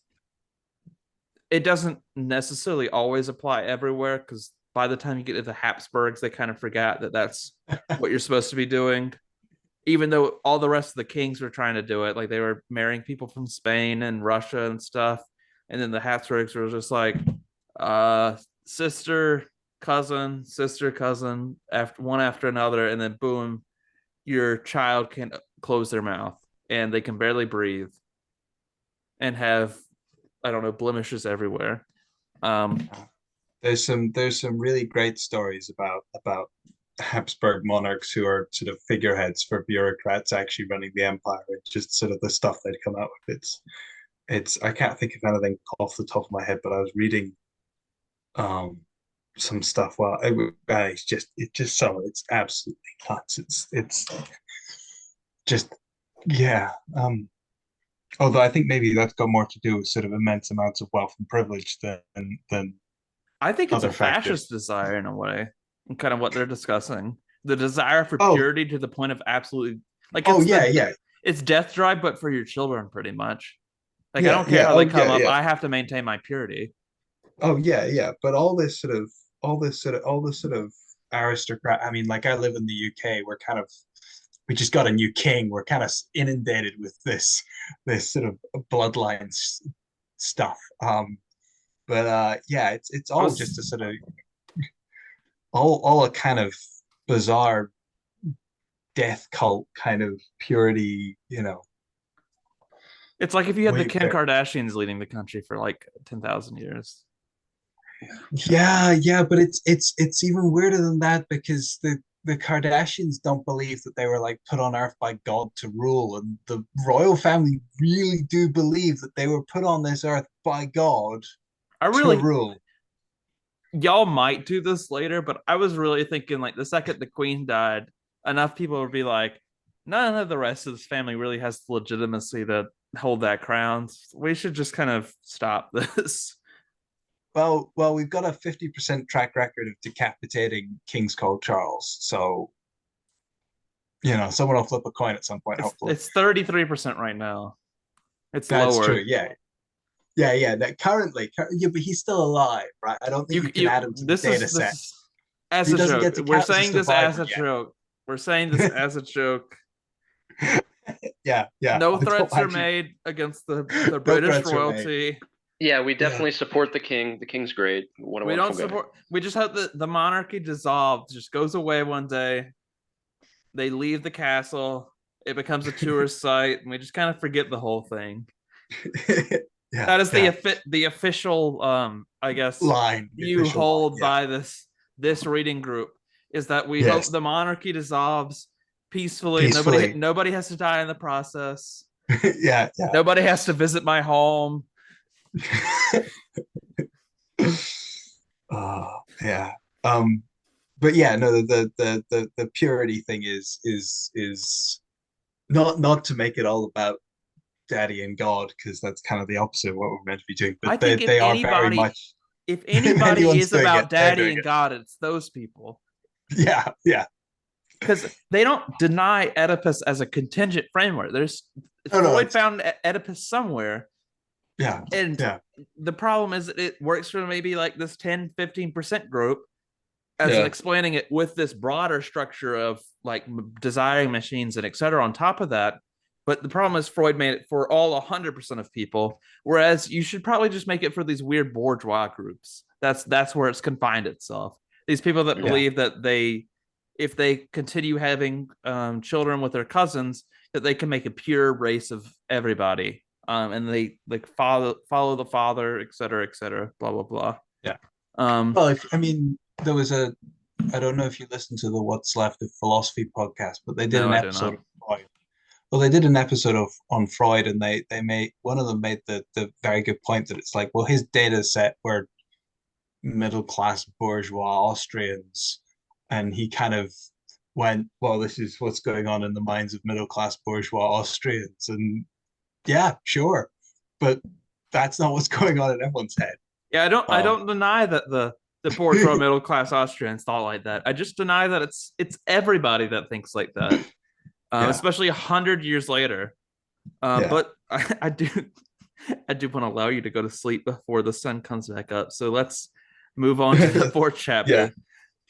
it doesn't necessarily always apply everywhere, because by the time you get to the Habsburgs, they kind of forgot that that's what you're supposed to be doing. Even though all the rest of the kings were trying to do it, like they were marrying people from Spain and Russia and stuff. And then the Habsburgs were just like, sister, cousin, after one after another, and then boom, your child can close their mouth and they can barely breathe and have, I don't know, blemishes everywhere. There's some really great stories about Habsburg monarchs who are sort of figureheads for bureaucrats actually running the empire, and just sort of the stuff they'd come out with. It's I can't think of anything off the top of my head, but I was reading some stuff. Well, it's absolutely nuts. It's just, yeah. Although I think maybe that's got more to do with sort of immense amounts of wealth and privilege than I think it's a other factors. fascist desire in a way, and kind of what they're discussing. The desire for Oh, purity to the point of absolutely, like, yeah. it's death drive, but for your children, pretty much. Like, I Yeah, don't care yeah. how Oh, they come yeah, up, yeah. I have to maintain my purity. Oh, yeah, yeah. But all this sort of aristocrat. I mean, like I live in the UK. we just got a new king. We're kind of inundated with this sort of bloodline stuff. But yeah, it's all just a sort of all a kind of bizarre death cult kind of purity, It's like if you had the Wait, Kim Kardashians leading the country for like 10,000 years. yeah, but it's even weirder than that because the Kardashians don't believe that they were like put on earth by God to rule, and the royal family really do believe that they were put on this earth by God I to really, rule. y'all might do this later, but I was really thinking like the second the queen died, enough people would be like, none of the rest of this family really has the legitimacy to hold that crown. We should just kind of stop this. Well, we've got a 50% track record of decapitating kings called Charles, so someone will flip a coin at some point, hopefully. It's 33% right now. It's That's lower. true, yeah. Yeah. That currently, yeah, but he's still alive, right? I don't think you can add him to the data set. As He a doesn't joke. get to We're count as a saying this as a survivor yet. joke. We're saying this as a joke. Yeah. No I threats are actually- made against the No British threats are made. royalty. Yeah, we definitely support the king. The king's great. What a We don't wonderful guy. support. We just hope that the monarchy dissolves, just goes away one day. They leave the castle. It becomes a tourist site, and we just kind of forget the whole thing. Yeah, That is yeah. the official, I guess, line. the you official hold line, yeah. by this reading group is that we Yes. hope the monarchy dissolves peacefully. Peacefully. Nobody has to die in the process. Yeah. Nobody has to visit my home. Oh, yeah. But yeah, no, the purity thing is not to make it all about daddy and God, because that's kind of the opposite of what we're meant to be doing. I But think they are very much. if anybody anyone's is doing about it, they're daddy doing and it. God, it's those people. Yeah. Because they don't deny Oedipus as a contingent framework. Freud found Oedipus somewhere. Yeah. And Yeah. the problem is that it works for maybe like this 10-15% group as explaining it with this broader structure of like desiring machines and etc. on top of that. But the problem is Freud made it for all 100% of people, whereas you should probably just make it for these weird bourgeois groups. That's where it's confined itself. These people that believe that if they continue having children with their cousins, that they can make a pure race of everybody. And they like follow the father, etc., blah blah blah. Yeah. Well, there was I don't know if you listened to the What's Left of Philosophy podcast, but they did an episode of Freud. Well, they did an episode on Freud, and they made one of them made the very good point that it's like, well, his data set were middle class bourgeois Austrians, and he kind of went, well, this is what's going on in the minds of middle class bourgeois Austrians, and yeah, sure, but that's not what's going on in everyone's head. Yeah, I don't deny that the bourgeois middle class Austrians thought like that. I just deny that it's everybody that thinks like that, especially 100 years later. But I do want to allow you to go to sleep before the sun comes back up. So let's move on to the fourth chapter.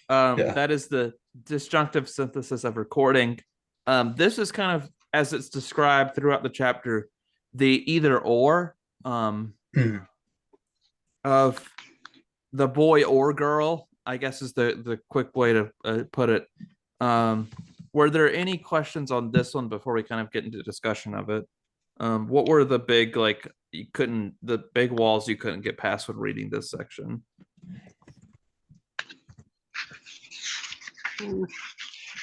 That is the disjunctive synthesis of recording. This is kind of, as it's described throughout the chapter, the either or of the boy or girl, I guess is the quick way to put it. Were there any questions on this one before we kind of get into discussion of it? What were the big the big walls you couldn't get past when reading this section?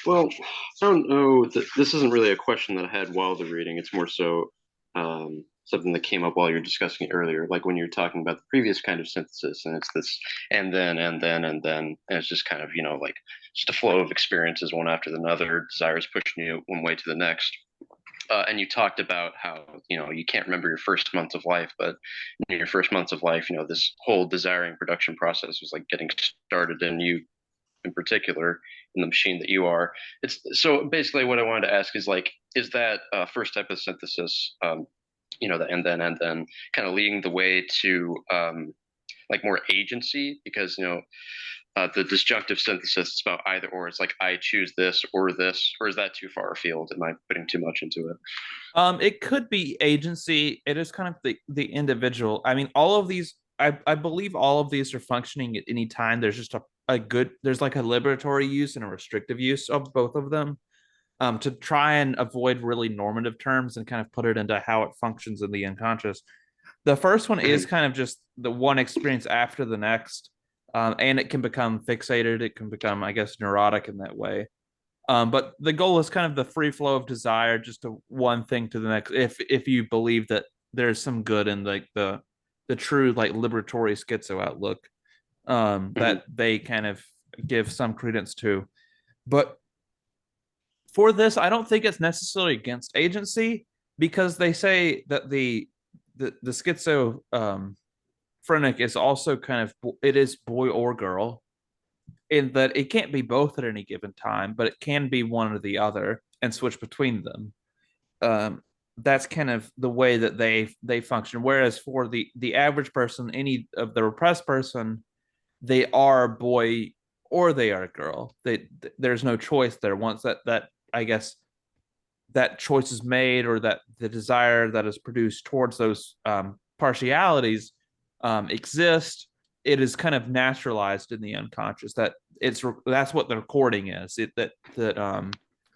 Well, I don't know. This isn't really a question that I had while the reading. It's more so something that came up while you were discussing it earlier, like when you were talking about the previous kind of synthesis, and it's this and then, and it's just kind of, like just a flow of experiences one after another, desires pushing you one way to the next. And you talked about how, you can't remember your first months of life, but in your first months of life, this whole desiring production process was like getting started in you in particular, in the machine that you are. It's so basically what I wanted to ask is like, is that first type of synthesis, the and then kind of leading the way to like more agency? Because the disjunctive synthesis is about either or. It's like I choose this, or is that too far afield? Am I putting too much into it? It could be agency. It is kind of the individual. I mean, all of these, I believe all of these are functioning at any time. There's just a good, there's like a liberatory use and a restrictive use of both of them. To try and avoid really normative terms and kind of put it into how it functions in the unconscious. The first one is kind of just the one experience after the next, and it can become fixated. It can become, I guess, neurotic in that way. But the goal is kind of the free flow of desire, just to one thing to the next. If you believe that there's some good in like the true like liberatory schizo outlook, that they kind of give some credence to. But for this, I don't think it's necessarily against agency, because they say that the schizo phrenic is also kind of, it is boy or girl, in that it can't be both at any given time, but it can be one or the other and switch between them. That's kind of the way that they function. Whereas for the average person, any of the repressed person, they are boy or they are girl. There's no choice there. Once that I guess that choice is made, or that the desire that is produced towards those partialities exist, it is kind of naturalized in the unconscious. That's what the recording is. That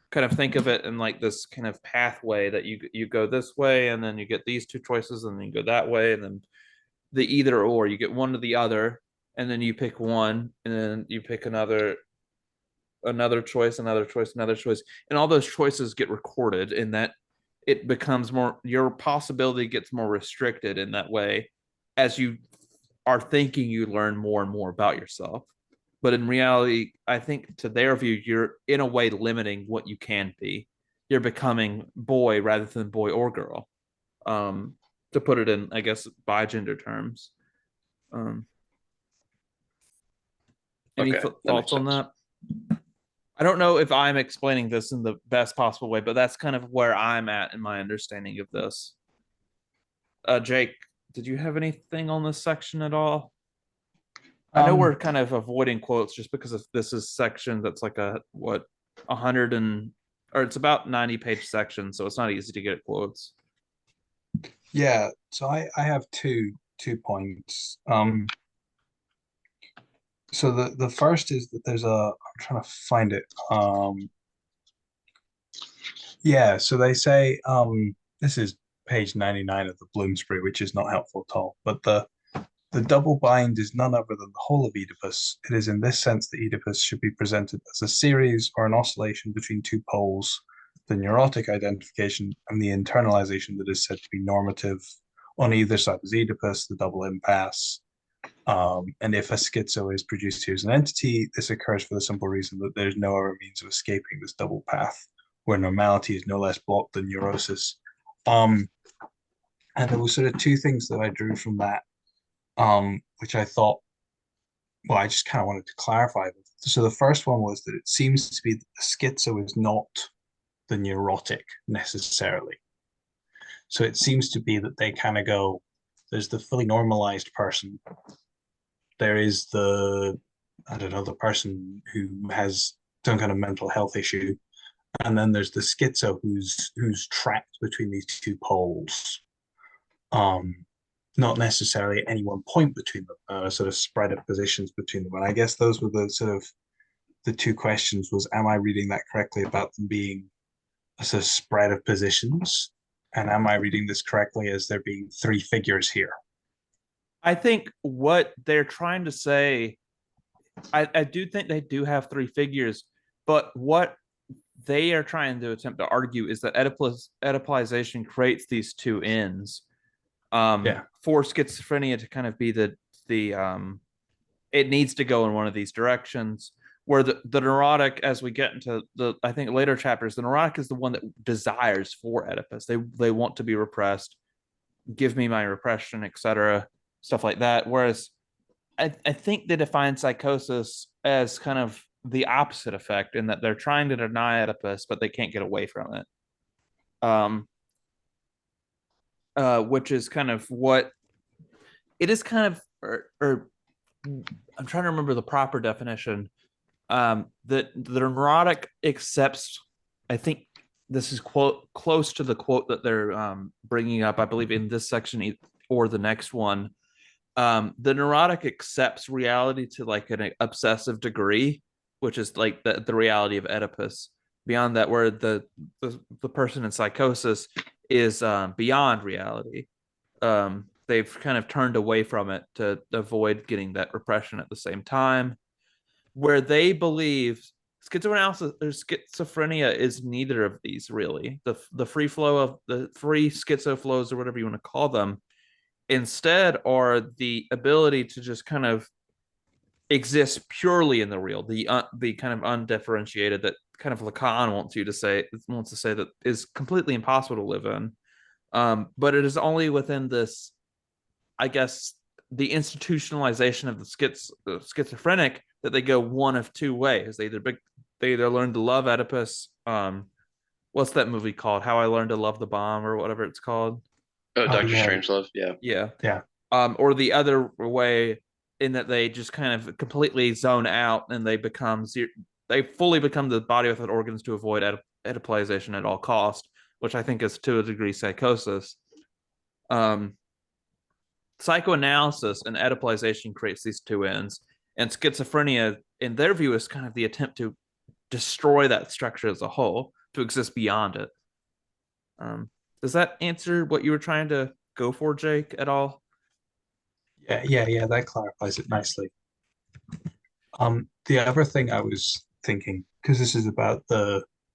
kind of think of it in like this kind of pathway that you go this way, and then you get these two choices, and then you go that way, and then the either or, you get one or the other, and then you pick one, and then you pick another choice, another choice, another choice, and all those choices get recorded, and that it becomes more, your possibility gets more restricted in that way as you are thinking you learn more and more about yourself. But in reality, I think to their view, you're in a way limiting what you can be. You're becoming boy rather than boy or girl. To put it in, I guess, bi gender terms. Any Okay, thoughts on that? I don't know if I'm explaining this in the best possible way, but that's kind of where I'm at in my understanding of this. Jake, did you have anything on this section at all? I know we're kind of avoiding quotes just because of this is section that's like a what 100 and, or it's about 90-page section, so it's not easy to get quotes. Yeah, so I have two points. So the first is that there's I'm trying to find it. Yeah, so they say this is page 99 of the Bloomsbury, which is not helpful at all. But the double bind is none other than the whole of Oedipus. It is in this sense that Oedipus should be presented as a series or an oscillation between two poles, the neurotic identification and the internalization that is said to be normative. On either side is Oedipus, the double impasse. And if a schizo is produced here as an entity, this occurs for the simple reason that there's no other means of escaping this double path, where normality is no less blocked than neurosis. And there were sort of two things that I drew from that, which I thought, well, I just kind of wanted to clarify. So the first one was that it seems to be that the schizo is not the neurotic necessarily. So it seems to be that they kind of go, there's the fully normalized person. There is the, I don't know, the person who has some kind of mental health issue. And then there's the schizo who's trapped between these two poles. Not necessarily at any one point between them, a sort of spread of positions between them. And I guess those were the sort of the two questions was, am I reading that correctly about them being a sort of spread of positions? And am I reading this correctly as there being three figures here? I think what they're trying to say, I do think they do have three figures, but what they are trying to attempt to argue is that Oedipalization creates these two ends. For schizophrenia to kind of be the it needs to go in one of these directions, where the neurotic, as we get into the, I think, later chapters, the neurotic is the one that desires for Oedipus. They want to be repressed, give me my repression, etc., stuff like that. Whereas I think they define psychosis as kind of the opposite effect, in that they're trying to deny Oedipus, but they can't get away from it. Which is kind of what it is kind of, or I'm trying to remember the proper definition. That the neurotic accepts, I think this is quote close to the quote that they're bringing up, I believe, in this section or the next one. The neurotic accepts reality to like an obsessive degree, which is like the reality of Oedipus. Beyond that, where the person in psychosis is beyond reality. They've kind of turned away from it to avoid getting that repression at the same time. Where they believe schizoanalysis or schizophrenia is neither of these really. The free flow of the free schizo flows or whatever you want to call them instead are the ability to just kind of exist purely in the real, the kind of undifferentiated that kind of Lacan wants to say that is completely impossible to live in. But it is only within this, I guess, the institutionalization of the schizophrenic that they go one of two ways. They either learn to love Oedipus. What's that movie called? How I Learned to Love the Bomb or whatever it's called. Oh, Oh Dr. yeah, Strangelove. Yeah. Yeah. yeah, Or the other way, in that they just kind of completely zone out and they fully become the body without organs to avoid Oedipalization at all cost, which I think is to a degree psychosis. Psychoanalysis and Oedipalization creates these two ends, and schizophrenia, in their view, is kind of the attempt to destroy that structure as a whole, to exist beyond it. Does that answer what you were trying to go for, Jake, at all? yeah. That clarifies it nicely. The other thing I was thinking, because this is about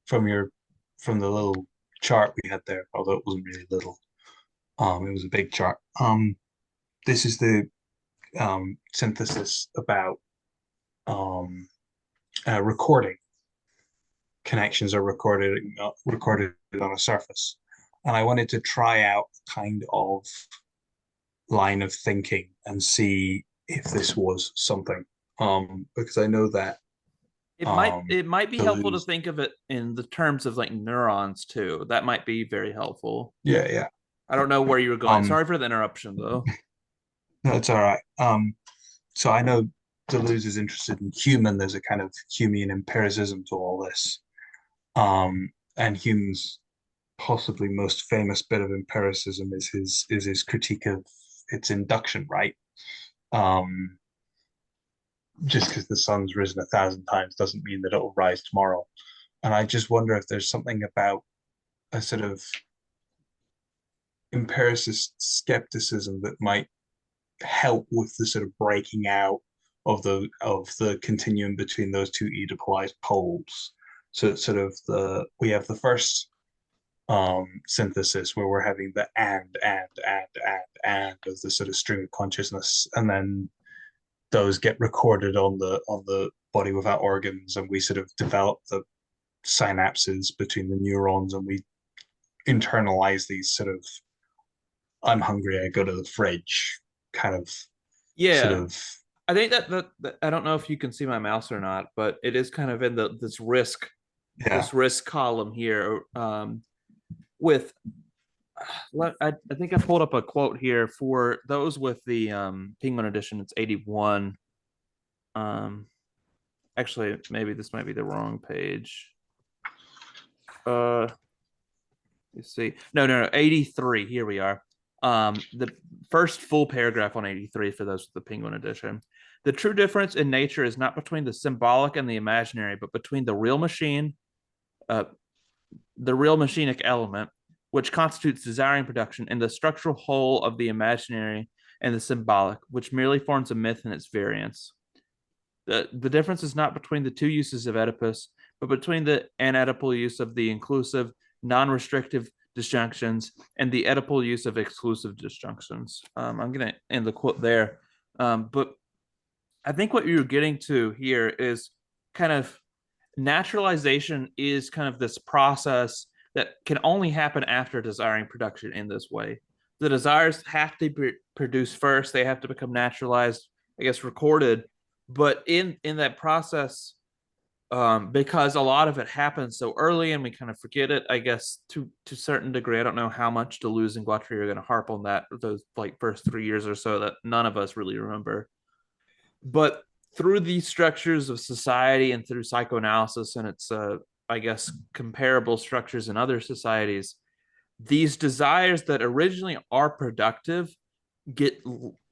from your from the little chart we had there, although it wasn't really little. It was a big chart. This is the synthesis about recording. Connections are recorded on a surface, and I wanted to try out kind of line of thinking and see if this was something. Because I know that It might be helpful to Deleuze. think of it in the terms of like neurons too. That might be very helpful. Yeah. I don't know where you were going. Um, Sorry for the interruption, though. no, it's all right. So I know Deleuze is interested in Hume. There's a kind of Humean empiricism to all this. And Hume's possibly most famous bit of empiricism is his critique of its induction, right? Um, just because the sun's risen 1,000 times doesn't mean that it'll rise tomorrow. And I just wonder if there's something about a sort of empiricist skepticism that might help with the sort of breaking out of the continuum between those two Oedipalized poles. So it's sort of we have the first synthesis where we're having the and of the sort of stream of consciousness, and then those get recorded on the body without organs, and we sort of develop the synapses between the neurons, and we internalize these sort of I'm hungry, I go to the fridge kind of sort Yeah, of I think that I don't know if you can see my mouse or not, but it is kind of in this yeah. risk column here. With I think I pulled up a quote here for those with the Penguin edition. It's 81. Actually, maybe this might be the wrong page. You see, no, 83. Here we are. The first full paragraph on 83 for those with the Penguin edition. The true difference in nature is not between the symbolic and the imaginary, but between the real machine, the real machinic element, which constitutes desiring production, and the structural whole of the imaginary and the symbolic, which merely forms a myth in its variance. The difference is not between the two uses of Oedipus, but between the anedipal use of the inclusive, non-restrictive disjunctions and the Oedipal use of exclusive disjunctions. I'm going to end the quote there. But I think what you're getting to here is kind of naturalization is kind of this process that can only happen after desiring production in this way. The desires have to be produced first. They have to become naturalized, I guess, recorded. But in that process, because a lot of it happens so early and we kind of forget it, I guess, to a certain degree. I don't know how much Deleuze and Guattari are going to harp on that, those like first 3 years or so that none of us really remember. but through these structures of society and through psychoanalysis and its I guess comparable structures in other societies, these desires that originally are productive get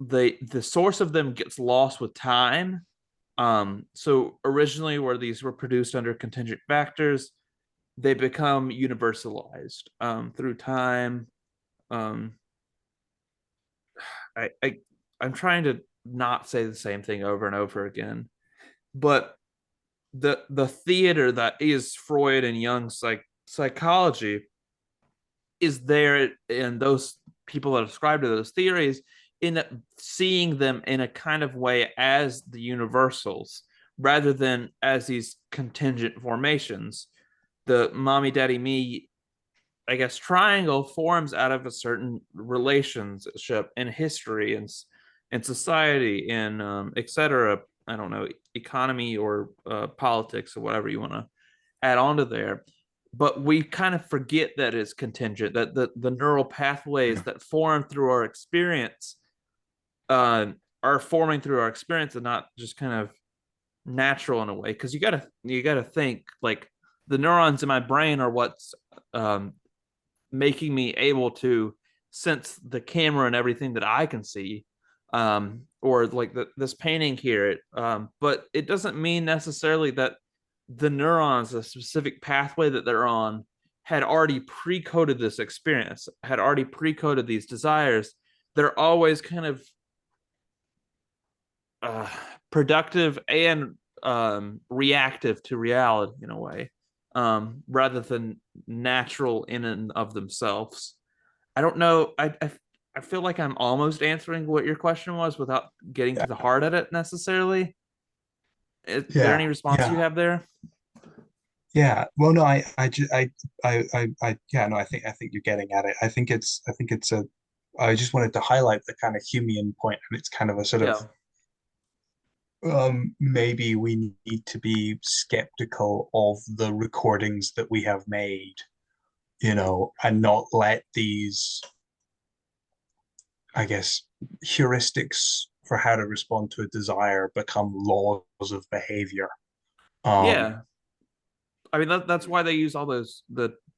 the source of them gets lost with time. So originally where these were produced under contingent factors, they become universalized through time. um I I'm trying to not say the same thing over and over again, but the theater that is Freud and Jung's psychology is there in those people that ascribe to those theories, in seeing them in a kind of way as the universals rather than as these contingent formations. The mommy daddy me, I guess, triangle forms out of a certain relationship in history and society and etc. I don't know, economy or politics or whatever you want to add on to there. But we kind of forget that it's contingent, that the neural pathways that form through our experience uh, are forming through our experience and not just kind of natural in a way. Because you gotta think like the neurons in my brain are what's um, making me able to sense the camera and everything that I can see, or like this painting here. But it doesn't mean necessarily that the neurons, a specific pathway that they're on, had already pre-coded this experience, had already pre-coded these desires. They're always kind of uh, productive and reactive to reality in a way, rather than natural in and of themselves. I don't know. I feel like I'm almost answering what your question was without getting to Yeah. the heart of it necessarily. Is there Yeah. any response you Yeah. have there? Yeah. Well, no, yeah, no, I think you're getting at it. I think it's a, I just wanted to highlight the kind of Humean point, and it's kind of a sort of, Yeah. maybe we need to be skeptical of the recordings that we have made, and not let these, I guess, heuristics for how to respond to a desire become laws of behavior. Um, Yeah. I mean that's why they use all those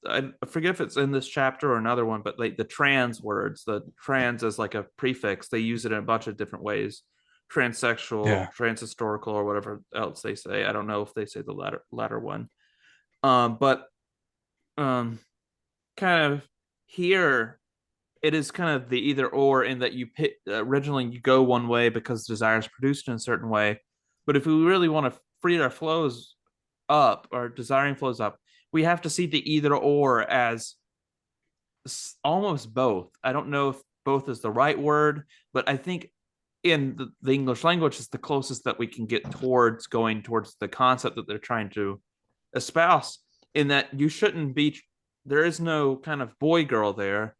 I forget if it's in this chapter or another one, but like the trans words, the trans as like a prefix, they use it in a bunch of different ways. Transsexual, yeah, transhistorical, or whatever else they say. I don't know if they say the latter one. But um kind of here it is kind of the either or, in that you pick originally you go one way because desire is produced in a certain way. But if we really want to free our flows up or desiring flows up, we have to see the either or as almost both. I don't know if both is the right word, but I think in the English language is the closest that we can get towards going towards the concept that they're trying to espouse, in that you shouldn't be, there is no kind of boy girl there.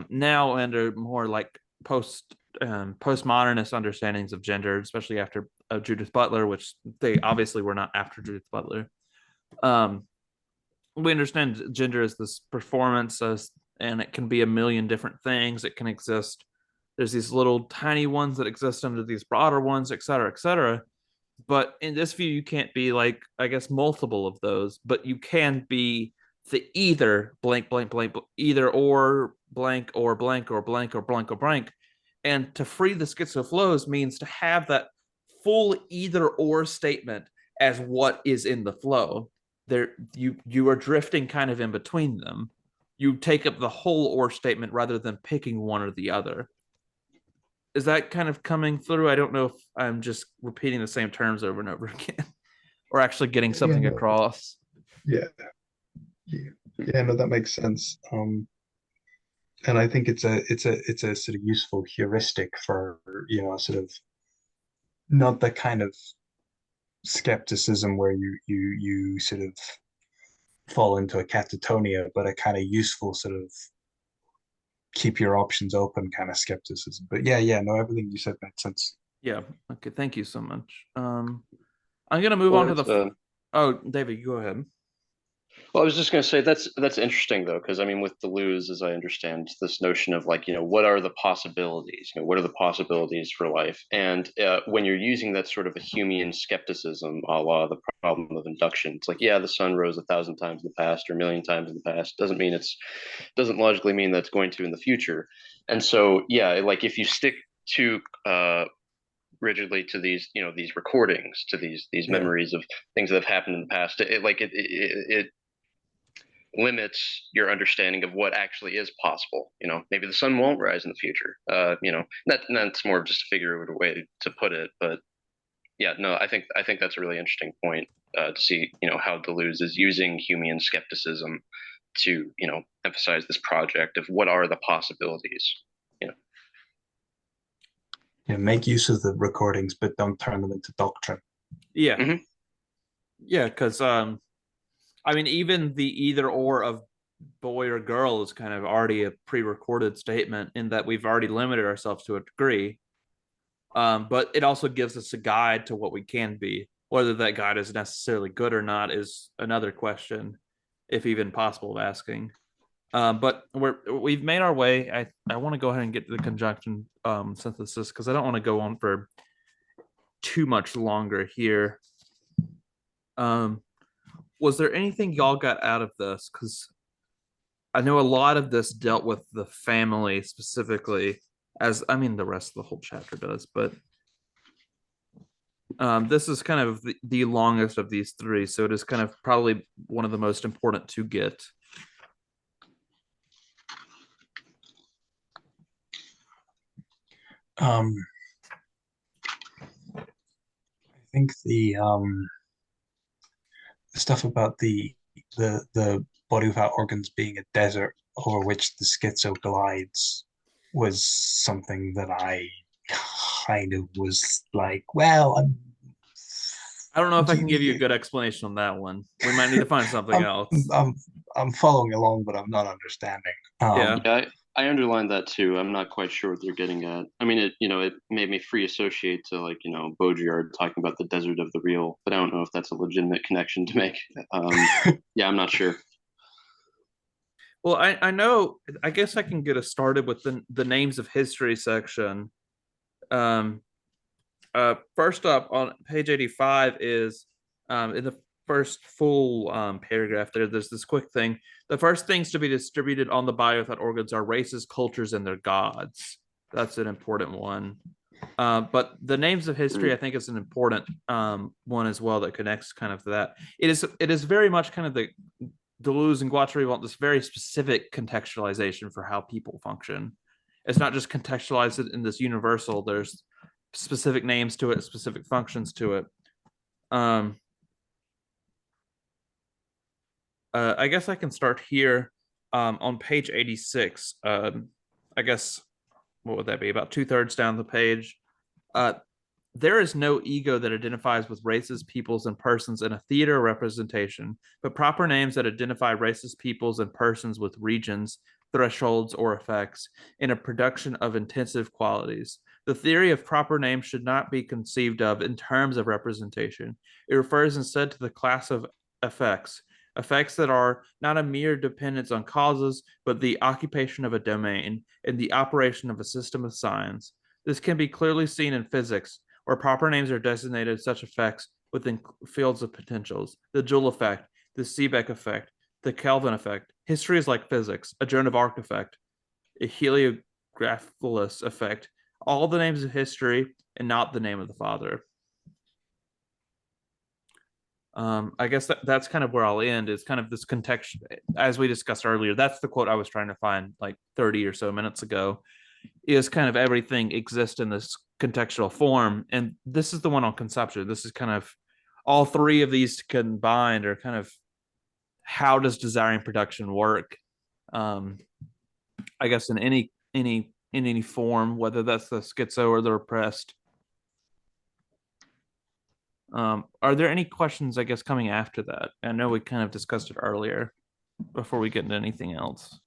Now under more like postmodernist understandings of gender, especially after Judith Butler, which they obviously were not after Judith Butler. um, we understand gender as this performance, and it can be a million different things. It can exist. There's these little tiny ones that exist under these broader ones, et cetera, et cetera. But in this view, you can't be like, I guess, multiple of those, but you can be the either blank, blank, blank, either or blank or blank or blank or blank or blank. And to free the schizoplows means to have that full either or statement as what is in the flow. There, you are drifting kind of in between them. You take up the whole or statement rather than picking one or the other. Is that kind of coming through? I don't know if I'm just repeating the same terms over and over again or actually getting yeah, something no, across. yeah, yeah, yeah, no, that makes sense. And I think it's a sort of useful heuristic for, sort of not the kind of skepticism where you sort of fall into a catatonia, but a kind of useful sort of keep your options open kind of skepticism. But yeah, yeah, no, everything you said made sense. Yeah. Okay. Thank you so much. I'm gonna move Well, on to the. Oh, David, go ahead. Well, I was just going to say that's interesting though, because I mean, with Deleuze, as I understand, this notion of like, what are the possibilities? What are the possibilities for life? And when you're using that sort of a Humean skepticism, a la the problem of induction, it's like, yeah, the sun rose 1,000 times in the past or a million times in the past. Doesn't logically mean that's going to in the future. And so, yeah, like if you stick to rigidly to these recordings, to these Yeah. memories of things that have happened in the past, it limits your understanding of what actually is possible. Maybe the sun won't rise in the future. That's more of just a figurative way to put it. But yeah, no, I think that's a really interesting point to see, how Deleuze is using Humean skepticism to, emphasize this project of what are the possibilities. You know, Yeah, make use of the recordings, but don't turn them into doctrine. Yeah. Mhm. Yeah, because I mean, even the either or of boy or girl is kind of already a pre-recorded statement in that we've already limited ourselves to a degree. But it also gives us a guide to what we can be. Whether that guide is necessarily good or not is another question, if even possible of asking. But we've made our way. I want to go ahead and get to the conjunction synthesis because I don't want to go on for too much longer here. Was there anything y'all got out of this? Because I know a lot of this dealt with the family specifically, as I mean, the rest of the whole chapter does, but this is kind of the longest of these three, so it is kind of probably one of the most important to get. I think the stuff about the body without organs being a desert over which the schizo glides was something that I kind of was like, well, I don't know if I can give you a good explanation on that one. We might need to find something I'm, else. I'm I'm following along, but I'm not understanding. Yeah. Yeah, I underlined that too. I'm not quite sure what they're getting at. I mean, it made me free associate to like, Baudrillard talking about the desert of the real, but I don't know if that's a legitimate connection to make. Yeah, I'm not sure. Well, I know. I guess I can get us started with the names of history section. Um, First up on page 85 is in the first full paragraph there's this quick thing. The first things to be distributed on the bio without organs are races, cultures, and their gods. That's an important one. But the names of history, I think, is an important one as well that connects kind of to that. It is very much kind of the Deleuze and Guattari want this very specific contextualization for how people function. It's not just contextualized in this universal. There's specific names to it, specific functions to it. I guess I can start here on page 86. I guess what would that be? About 2/3 down the page. Uh, there is no ego that identifies with races, peoples, and persons in a theater representation, but proper names that identify races, peoples, and persons with regions, thresholds, or effects in a production of intensive qualities. The theory of proper names should not be conceived of in terms of representation. It refers instead to the class of effects, effects that are not a mere dependence on causes, but the occupation of a domain and the operation of a system of signs. This can be clearly seen in physics, where proper names are designated such effects within fields of potentials. The Joule effect, the Seebeck effect, the Kelvin effect. History is like physics, a Joan of Arc effect, a heliographilus effect. All the names of history and not the name of the father. I guess that's kind of where I'll end. Is kind of this context, as we discussed earlier. That's the quote I was trying to find like 30 or so minutes ago. Is kind of everything exists in this contextual form, and this is the one on conception. This is kind of all three of these combined are kind of how does desiring production work? I guess in any form, whether that's the schizo or the repressed. Are there any questions, I guess, coming after that? I know we kind of discussed it earlier before we get into anything else.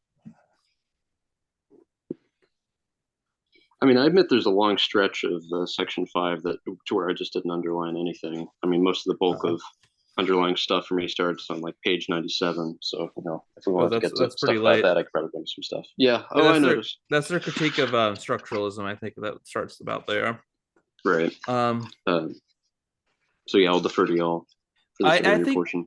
I mean, I admit there's a long stretch of section 5 that to where I just didn't underline anything. I mean, most of the bulk of underlying stuff for me starts on like page 97. So if we wanted to get to that's stuff pretty about late. that, I could probably bring some stuff. Yeah. Yeah, I noticed. That's their critique of structuralism. I think that starts about there. Right. So yeah, I'll defer to y'all for this I earlier think portion.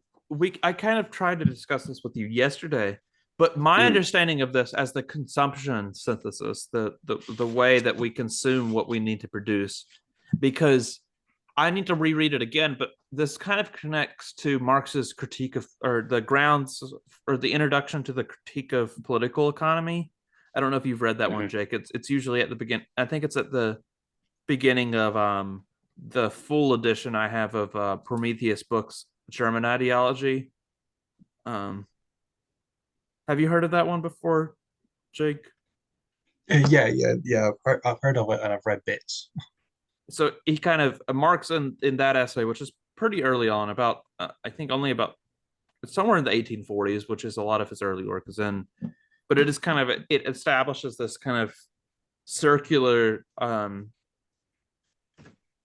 I kind of tried to discuss this with you yesterday, but my understanding of this as the consumption synthesis, the way that we consume what we need to produce, because I need to reread it again, but this kind of connects to Marx's critique of, or the grounds, or the introduction to the critique of political economy. I don't know if you've read that one, Jake. It's usually at the beginning. I think it's at the beginning of the full edition I have of Prometheus books, German ideology. Have you heard of that one before, Jake? Yeah. I've heard of it and I've read bits. So he kind of Marx in that essay, which is pretty early on, about I think only about somewhere in the 1840s, which is a lot of his early work is in, but it is kind of, it establishes this kind of circular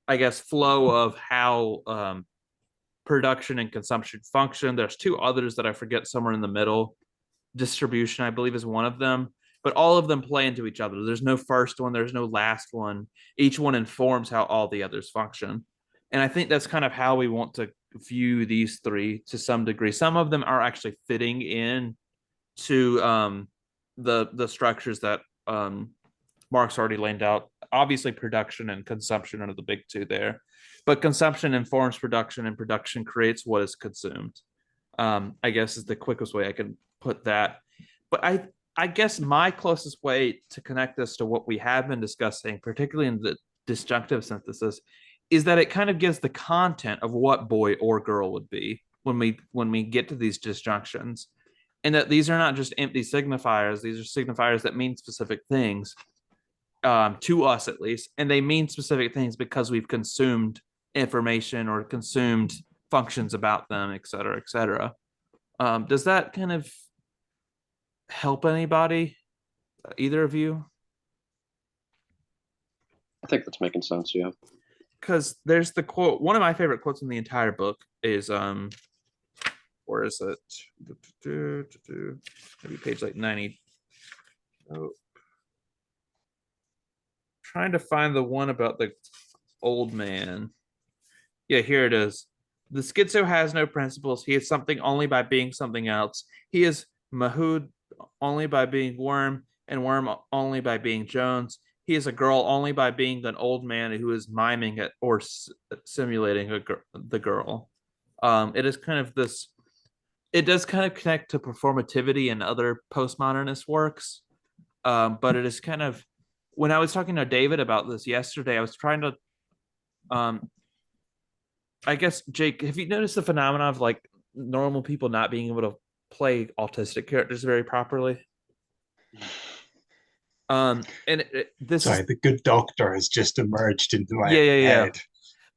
I guess flow of how production and consumption function. There's two others that I forget, somewhere in the middle. Distribution, I believe, is one of them, but all of them play into each other. There's no first one, there's no last one. Each one informs how all the others function. And I think that's kind of how we want to view these three to some degree. Some of them are actually fitting in to the structures that Marx already laid out. Obviously, production and consumption are the big two there, but consumption informs production, and production creates what is consumed. I guess is the quickest way I can put that. But I guess my closest way to connect this to what we have been discussing, particularly in the disjunctive synthesis, is that it kind of gives the content of what boy or girl would be when we get to these disjunctions, and that these are not just empty signifiers. These are signifiers that mean specific things, to us at least, and they mean specific things because we've consumed information or consumed functions about them, et cetera, et cetera. Does that kind of help anybody? Either of you? I think that's making sense. Yeah. Because there's the quote. One of my favorite quotes in the entire book is where is it? Maybe page like 90. Oh. Trying to find the one about the old man. Yeah, here it is. The schizo has no principles. He is something only by being something else. He is Mahood only by being Worm, and Worm only by being Jones. He is a girl only by being an old man who is miming it or simulating the girl. It is kind of this. It does kind of connect to performativity and other postmodernist works, but it is kind of, when I was talking to David about this yesterday, I was trying to, I guess, Jake, have you noticed the phenomenon of like normal people not being able to play autistic characters very properly? The good doctor has just emerged into my Yeah. head.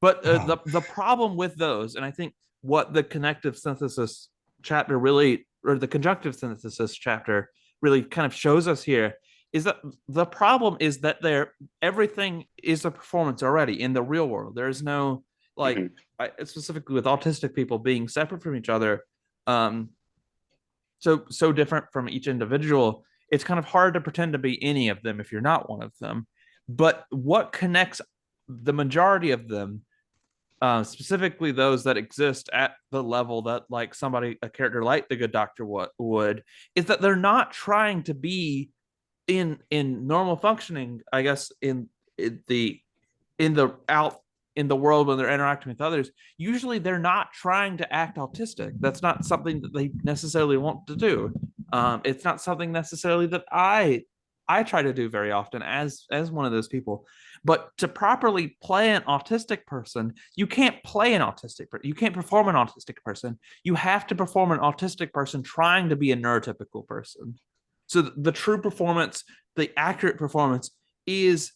But the problem with those, and I think what the connective synthesis chapter really, or the conjunctive synthesis chapter really kind of shows us here, is that the problem is that everything is a performance already in the real world. There is no specifically with autistic people being separate from each other, so different from each individual. It's kind of hard to pretend to be any of them if you're not one of them. But what connects the majority of them, specifically those that exist at the level that like a character like the good doctor would, is that they're not trying to be in normal functioning, I guess, in the world when they're interacting with others. Usually they're not trying to act autistic. That's not something that they necessarily want to do. It's not something necessarily that I try to do very often as one of those people. But to properly play an autistic person, you can't play an autistic person. You can't perform an autistic person. You have to perform an autistic person trying to be a neurotypical person. So the true performance, the accurate performance, is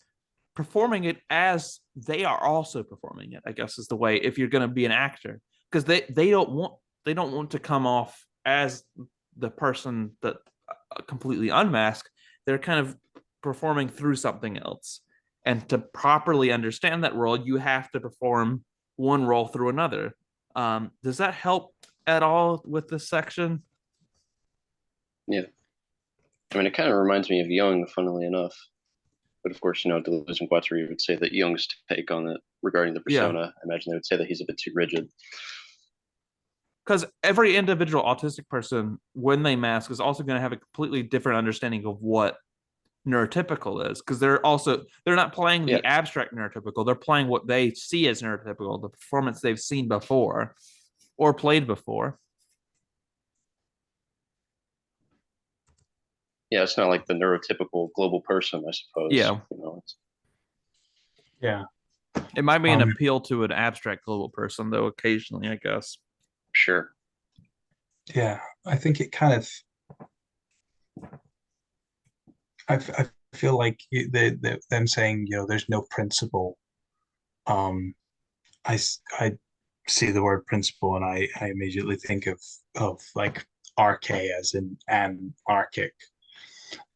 performing it as they are also performing it, I guess, is the way, if you're going to be an actor, because they don't want to come off as the person that completely unmasked. They're kind of performing through something else, and to properly understand that role, you have to perform one role through another. Does that help at all with this section? Yeah. I mean, it kind of reminds me of Jung, funnily enough. But of course, Deleuze and Guattari would say that Jung's take on it regarding the Yeah, persona, I imagine they would say that he's a bit too rigid. because every individual autistic person, when they mask, is also going to have a completely different understanding of what neurotypical is, because they're not playing Yeah. the abstract neurotypical, they're playing what they see as neurotypical, the performance they've seen before or played before. Yeah, it's not like the neurotypical global person, I suppose. Yeah, Yeah. it might be an Um, appeal to an abstract global person, though, occasionally, I guess. Sure. yeah. I think it kind of. I feel like them saying, there's no principle. Um, I see the word principle and I immediately think of like arche as in anarchic.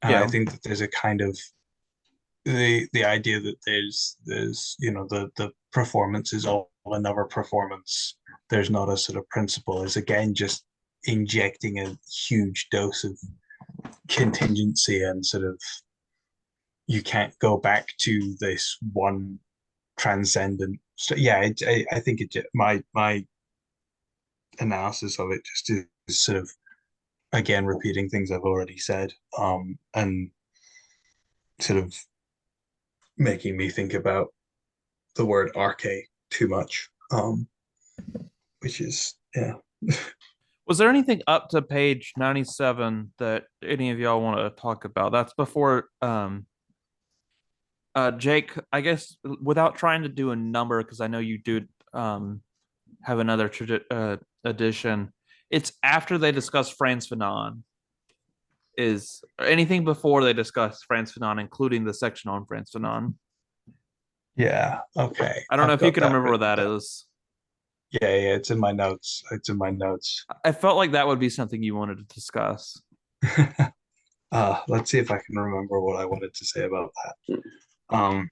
And I Yeah, think that there's a kind of the idea that there's the performance is all another performance. There's not a sort of principle is again just injecting a huge dose of contingency and sort of you can't go back to this one transcendent. So yeah, I think my analysis of it just is sort of again repeating things I've already said, and sort of making me think about the word arche too much, which is yeah. was there anything up to page 97 that any of y'all want to talk about? That's before Jake, I guess without trying to do a number, because I know you do have another edition. It's after they discuss Frantz Fanon. Is anything before they discuss Frantz Fanon, including the section on Frantz Fanon? Yeah, okay. I don't know I've if you got can that remember what written that down. is. Yeah, yeah, it's in my notes. It's in my notes. I felt like that would be something you wanted to discuss. Let's see if I can remember what I wanted to say about that. Um,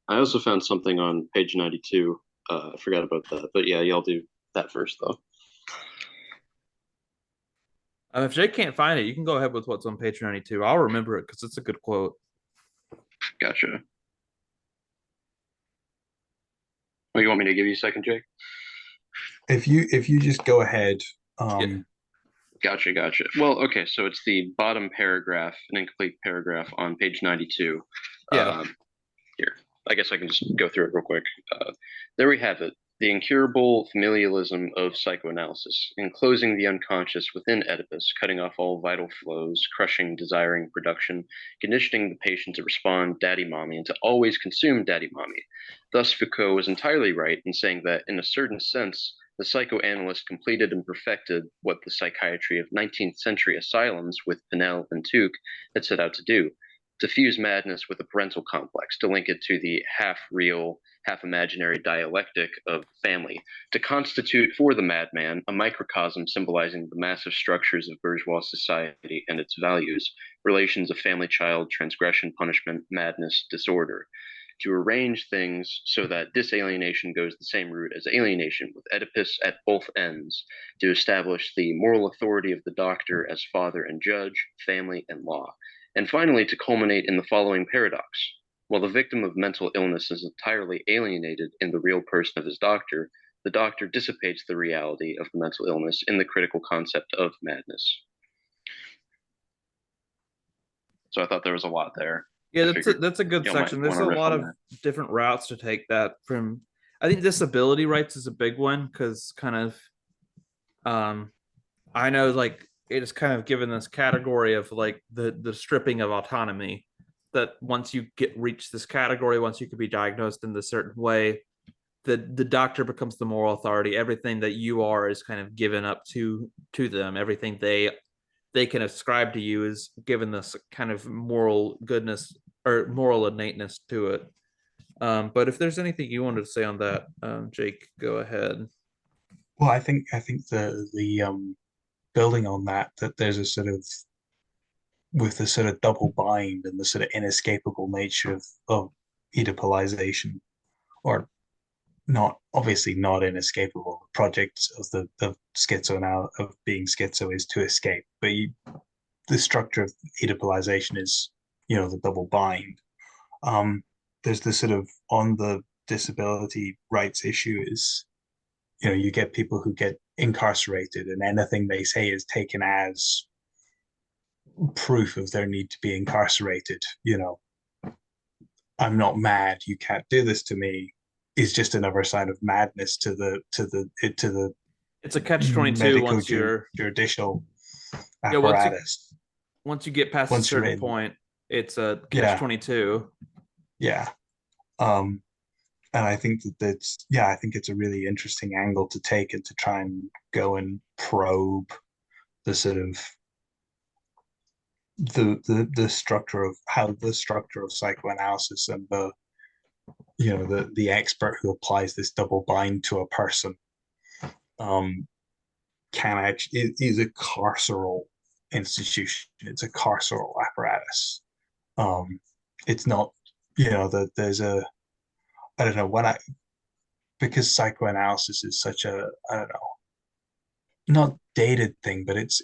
I also found something on page 92. I forgot about that. But yeah, y'all do that first, though. If Jake can't find it, you can go ahead with what's on page 92. I'll remember it because it's a good quote. Gotcha. Oh, you want me to give you a second, Jake? if you just go ahead, Yeah. Gotcha. Well, okay, so it's the bottom paragraph, an incomplete paragraph on page 92. Yeah. Here, I guess I can just go through it real quick. There we have it. The incurable familialism of psychoanalysis, enclosing the unconscious within Oedipus, cutting off all vital flows, crushing desiring production, conditioning the patient to respond daddy mommy and to always consume daddy mommy. Thus, Foucault was entirely right in saying that, in a certain sense, the psychoanalyst completed and perfected what the psychiatry of 19th century asylums with Pinel and Tuke had set out to do: to fuse madness with a parental complex, to link it to the half real, half imaginary dialectic of family, to constitute for the madman a microcosm symbolizing the massive structures of bourgeois society and its values, relations of family child, transgression, punishment, madness, disorder. To arrange things so that disalienation goes the same route as alienation, with Oedipus at both ends, to establish the moral authority of the doctor as father and judge, family and law, and finally to culminate in the following paradox. While the victim of mental illness is entirely alienated in the real person of his doctor, the doctor dissipates the reality of the mental illness in the critical concept of madness. So I thought there was a lot there. Yeah, I figured that's a good y'all might section. There's want to a riff lot on of that. different routes to take that from. I think disability rights is a big one because kind of I know like it is kind of given this category of like the stripping of autonomy, that once you get reach this category, once you can be diagnosed in this certain way, the doctor becomes the moral authority. Everything that you are is kind of given up to them. Everything they can ascribe to you is given this kind of moral goodness or moral innateness to it. But if there's anything you wanted to say on that, Jake, go ahead. well, I think the building on that there's a sort of with the sort of double bind and the sort of inescapable nature of Oedipalization or not obviously not inescapable. The project of of being schizo is to escape, but the structure of Oedipalization is, the double bind. Um, there's this sort of on the disability rights issue is, you get people who get incarcerated and anything they say is taken as proof of their need to be incarcerated. I'm not mad, you can't do this to me, is just another sign of madness to the It's a catch 22 medical once you're judicial yeah apparatus. once you get past a Once you're certain in, point, it's a catch yeah, 22. yeah. Um, and I think I think it's a really interesting angle to take and to try and go and probe the sort of the structure of how the structure of psychoanalysis and the expert who applies this double bind to a person um can actually is a carceral institution. It's a carceral apparatus. um it's not, that there's a, I don't know, because psychoanalysis is such a, I don't know, not dated thing, but it's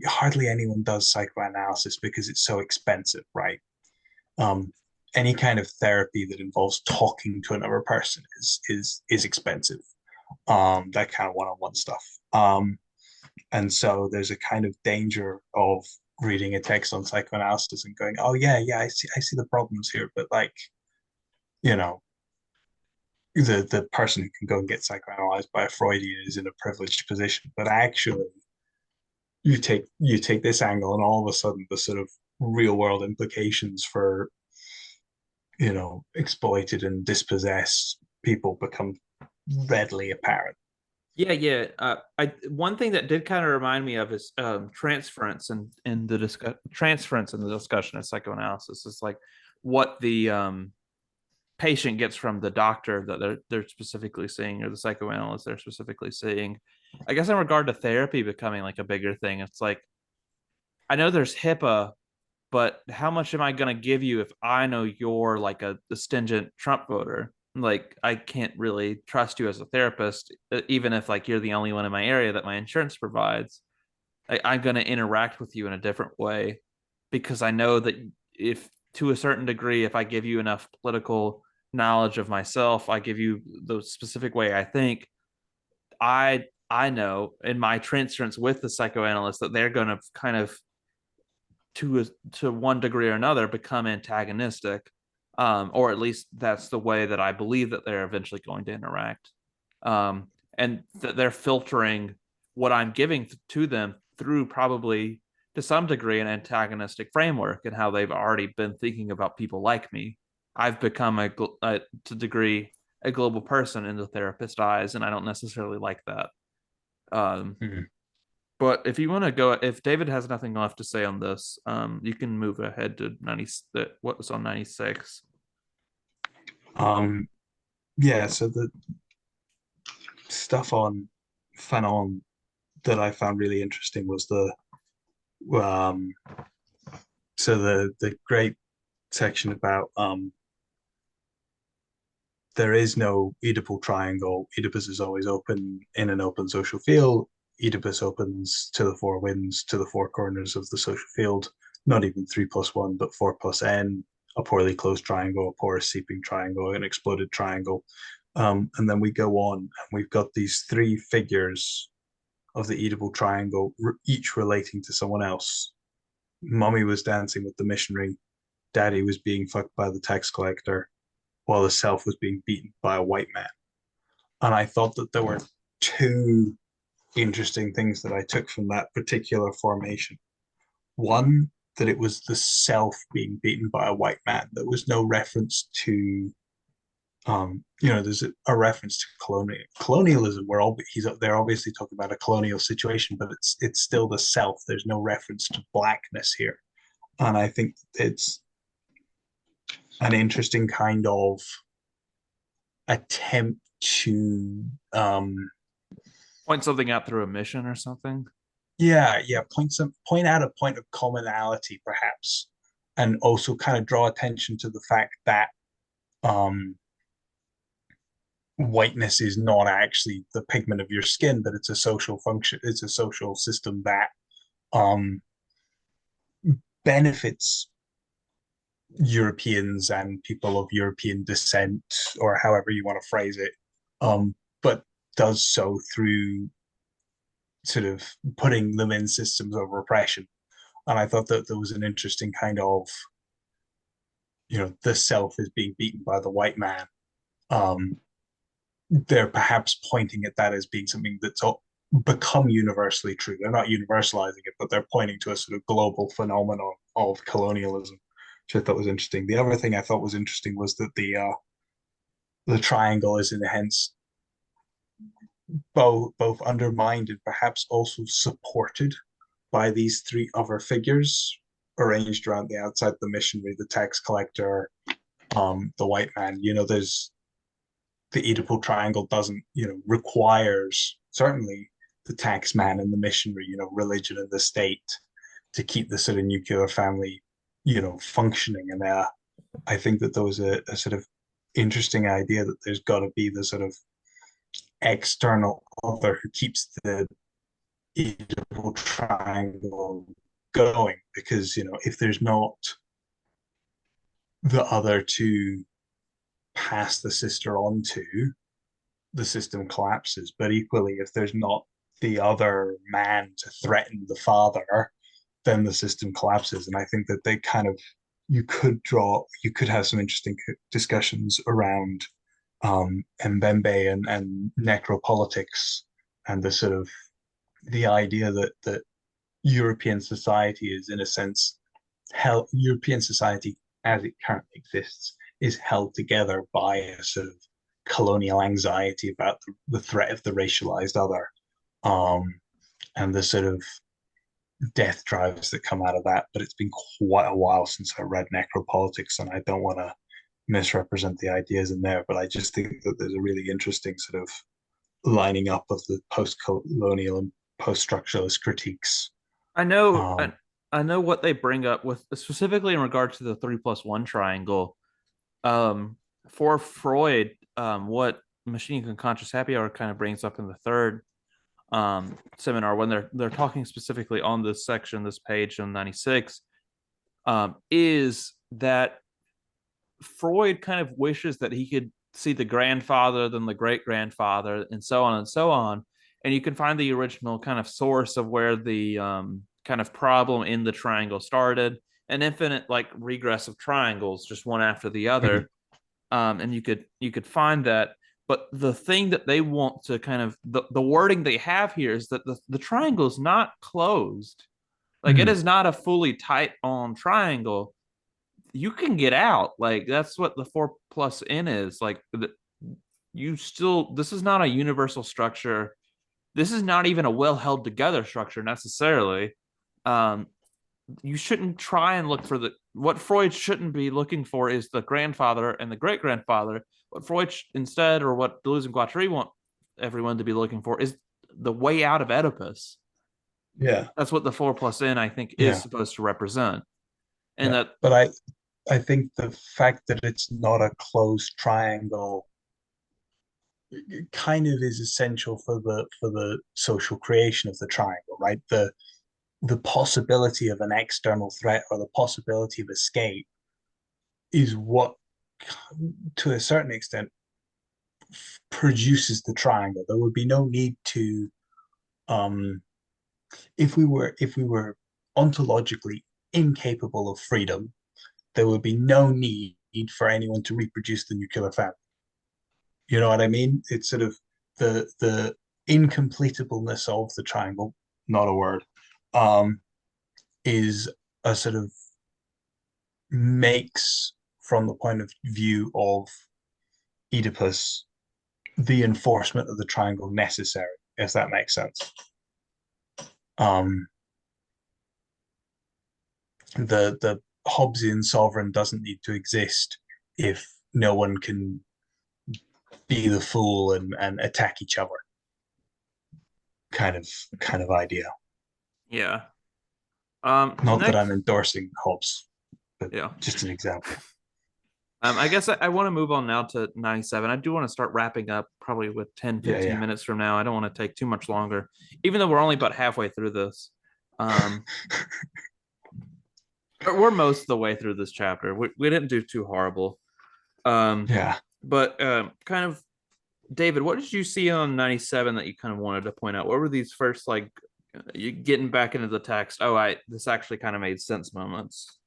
hardly anyone does psychoanalysis because it's so expensive, right? um any kind of therapy that involves talking to another person is expensive. That kind of one-on-one stuff. And so there's a kind of danger of reading a text on psychoanalysis and going, oh yeah, I see the problems here, but like, you know the person who can go and get psychoanalyzed by a Freudian is in a privileged position. But actually, you take this angle, and all of a sudden, the sort of real world implications for exploited and dispossessed people become readily apparent. Yeah. I one thing that did kind of remind me of is transference and in the transference in the discussion of psychoanalysis is like what the patient gets from the doctor that they're specifically seeing, or the psychoanalyst they're specifically seeing. I guess in regard to therapy becoming like a bigger thing, it's like I know there's HIPAA, but how much am I going to give you if I know you're like a stingent Trump voter? Like, I can't really trust you as a therapist, even if like you're the only one in my area that my insurance provides. I'm going to interact with you in a different way because I know that if to a certain degree, if I give you enough political knowledge of myself, I give you the specific way I think, I know in my transference with the psychoanalyst that they're going to kind of to one degree or another become antagonistic, or at least that's the way that I believe that they're eventually going to interact, and that they're filtering what I'm giving to them through probably to some degree an antagonistic framework and how they've already been thinking about people like me. I've become to degree a global person in the therapist's eyes, and I don't necessarily like that. Um, Mm-hmm. but if you want to go, if David has nothing left to say on this, you can move ahead to 90. What was on 96? um yeah, so the stuff on Fanon that I found really interesting was um the great section about there is no Oedipal triangle. Oedipus is always open in an open social field. Oedipus opens to the four winds, to the four corners of the social field, not even 3+1, but 4+n, a poorly closed triangle, a porous seeping triangle, an exploded triangle. And then we go on, and we've got these three figures of the Oedipal triangle, each relating to someone else. Mommy was dancing with the missionary. Daddy was being fucked by the tax collector, while the self was being beaten by a white man. And I thought that there were two interesting things that I took from that particular formation. One, that it was the self being beaten by a white man. There was no reference to, there's a reference to colonialism where they're obviously talking about a colonial situation, but it's still the self. There's no reference to blackness here. And I think it's an interesting kind of attempt to Point something out through a mission or something. point out a point of commonality perhaps, and also kind of draw attention to the fact that um whiteness is not actually the pigment of your skin, but it's a social function, it's a social system that um, benefits Europeans and people of European descent, or however you want to phrase it, but does so through sort of putting them in systems of repression. And I thought that there was an interesting kind of, the self is being beaten by the white man. Um, they're perhaps pointing at that as being something that's become universally true. They're not universalizing it, but they're pointing to a sort of global phenomenon of colonialism, which I thought was interesting. The other thing I thought was interesting was that the triangle is in a sense both undermined and perhaps also supported by these three other figures arranged around the outside: the missionary, the tax collector, the white man. There's the Oedipal triangle doesn't, requires certainly the tax man and the missionary, religion and the state to keep the sort of nuclear family, functioning. And I think that there was a sort of interesting idea that there's got to be the sort of external other who keeps the Oedipal triangle going, because if there's not the other to pass the sister on to, the system collapses. But equally, if there's not the other man to threaten the father, then the system collapses. And I think that they kind of, you could have some interesting discussions around Mbembe and necropolitics, and the sort of the idea that European society is, in a sense, European society as it currently exists is held together by a sort of colonial anxiety about the threat of the racialized other, and the sort of death drives that come out of that. But it's been quite a while since I read necropolitics, and I don't want to misrepresent the ideas in there, but I just think that there's a really interesting sort of lining up of the post-colonial and post-structuralist critiques. I know, Um, I know what they bring up with specifically in regard to the 3+1 triangle. For Freud, what machine and conscious happy hour kind of brings up in the third seminar when they're talking specifically on this section, this page on 96, is that Freud kind of wishes that he could see the grandfather, then the great grandfather, and so on and so on. And you can find the original kind of source of where the kind of problem in the triangle started, an infinite like regressive triangles, just one after the other. And you could find that. But the thing that they want to kind of the wording they have here is that the triangle is not closed. Like it is not a fully tight on triangle. You can get out. Like that's what the 4+N is. Like you still, this is not a universal structure. This is not even a well held together structure necessarily. You shouldn't try and look for what Freud shouldn't be looking for is the grandfather and the great grandfather. What Freud instead, or what Deleuze and Guattari want everyone to be looking for, is the way out of Oedipus. yeah, That's what the 4+N I think is supposed to represent. And yeah. that, But I think the fact that it's not a closed triangle kind of is essential for the social creation of the triangle, right? The possibility of an external threat or the possibility of escape is what, to a certain extent, produces the triangle. There would be no need to, if we were ontologically incapable of freedom, there would be no need for anyone to reproduce the nuclear family. You know what I mean? It's sort of the incompletableness of the triangle, not a word, is a sort of makes, from the point of view of Oedipus, the enforcement of the triangle necessary, if that makes sense. The Hobbesian sovereign doesn't need to exist if no one can be the fool and attack each other. Kind of idea. yeah. Not that Next, I'm endorsing Hobbes, but yeah. just an example. I guess I want to move on now to 97. I do want to start wrapping up probably with 10, Yeah, 15 yeah. minutes from now. I don't want to take too much longer, even though we're only about halfway through this. Um, we're most of the way through this chapter. We didn't do too horrible. Yeah. But kind of, David, what did you see on 97 that you kind of wanted to point out? What were these first, like, you getting back into the text? Oh, this actually kind of made sense moments.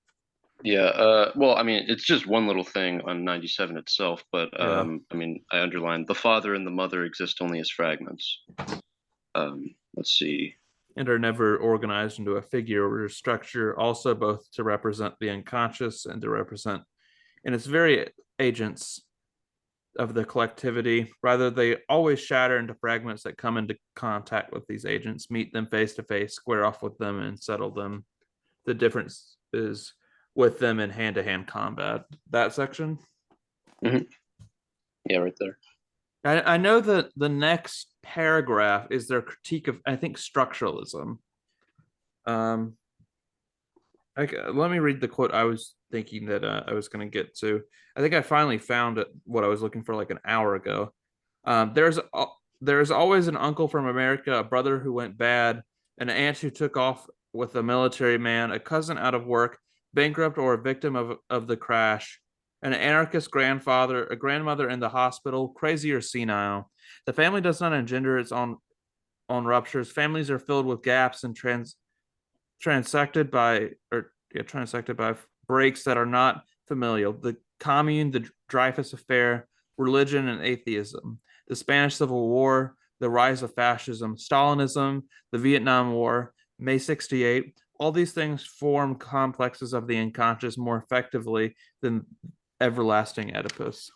Yeah, well, I mean, it's just one little thing on 97 itself, but Yeah. I mean, I underlined the father and the mother exist only as fragments. Let's see. And are never organized into a figure or a structure, also both to represent the unconscious and to represent in its very agents of the collectivity. Rather, they always shatter into fragments that come into contact with these agents, meet them face to face, square off with them, and settle them. The difference is with them in hand to hand combat. That section. Hmm. Yeah, right there. I know that the next paragraph is their critique of, I think, structuralism. Um, let me read the quote I was thinking that I was going to get to. I think I finally found it, what I was looking for like an hour ago. There's always an uncle from America, a brother who went bad, an aunt who took off with a military man, a cousin out of work, bankrupt or a victim of the crash, an anarchist grandfather, a grandmother in the hospital, crazy or senile. The family does not engender its own ruptures. Families are filled with gaps and transected by breaks that are not familial. The commune, the Dreyfus affair, religion and atheism, the Spanish Civil War, the rise of fascism, Stalinism, the Vietnam War, May 68. All these things form complexes of the unconscious more effectively than everlasting Oedipus.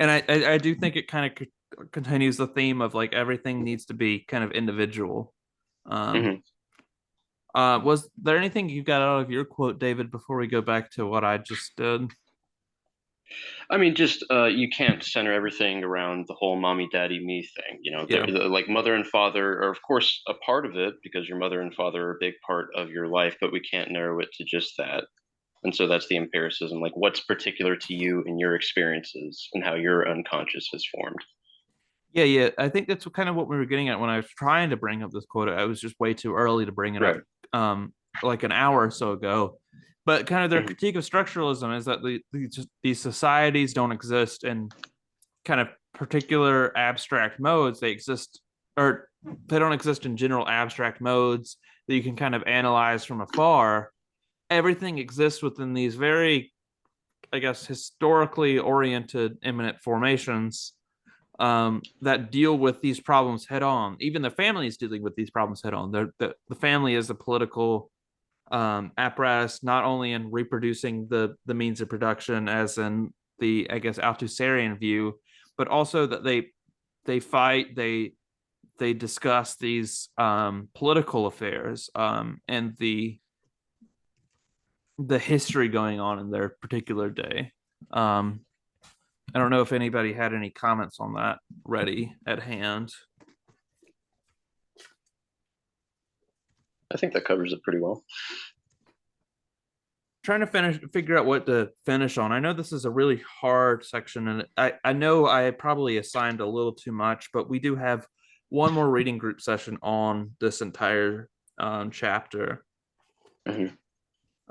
And I do think it kind of continues the theme of like everything needs to be kind of individual. Um, Hmm. was there anything you got out of your quote, David, before we go back to what I just did? I mean, just you can't center everything around the whole mommy, daddy, me thing. You know, Yeah. like mother and father are, of course, a part of it because your mother and father are a big part of your life, but we can't narrow it to just that. And so that's the empiricism. Like, what's particular to you and your experiences and how your unconscious has formed. Yeah, yeah. I think that's kind of what we were getting at when I was trying to bring up this quote. I was just way too early to bring it up, Right. um, like an hour or so ago. But kind of their Hmm. critique of structuralism is that these societies don't exist in kind of particular abstract modes. They exist, or they don't exist in general abstract modes that you can kind of analyze from afar. Everything exists within these very, I guess, historically oriented immanent formations that deal with these problems head on. Even the family is dealing with these problems head on. The family is a political apparatus, not only in reproducing the means of production, as in the, I guess, Althusserian view, but also that they fight, they discuss these political affairs and the history going on in their particular day. Um, I don't know if anybody had any comments on that ready at hand. I think that covers it pretty well. Trying to figure out what to finish on. I know this is a really hard section, and I know I probably assigned a little too much, but we do have one more reading group session on this entire chapter. Hmm.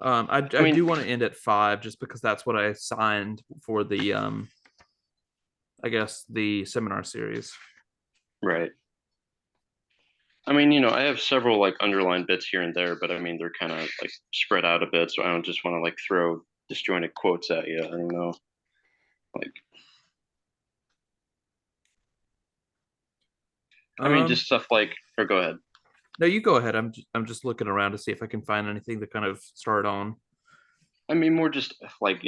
I I mean, do want to end at 5 just because that's what I assigned for the I guess the seminar series. right. I mean, I have several like underlined bits here and there, but I mean, they're kind of like spread out a bit, so I don't just want to like throw disjointed quotes at you. I don't know. Like, I mean, Um, just stuff like, or go ahead. no, you go ahead. I'm just looking around to see if I can find anything to kind of start on. I mean, more just like,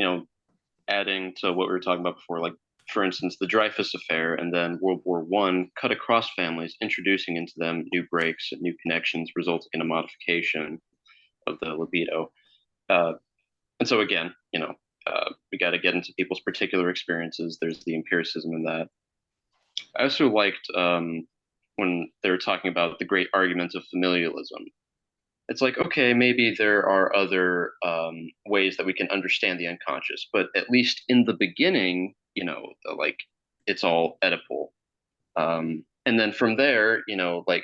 adding to what we were talking about before, like for instance, the Dreyfus affair and then World War I cut across families, introducing into them new breaks and new connections, resulting in a modification of the libido. Uh, and so again, we got to get into people's particular experiences. There's the empiricism in that. I also liked when they were talking about the great arguments of familialism. it's like, okay, maybe there are other ways that we can understand the unconscious, but at least in the beginning, like it's all Oedipal. And then from there, like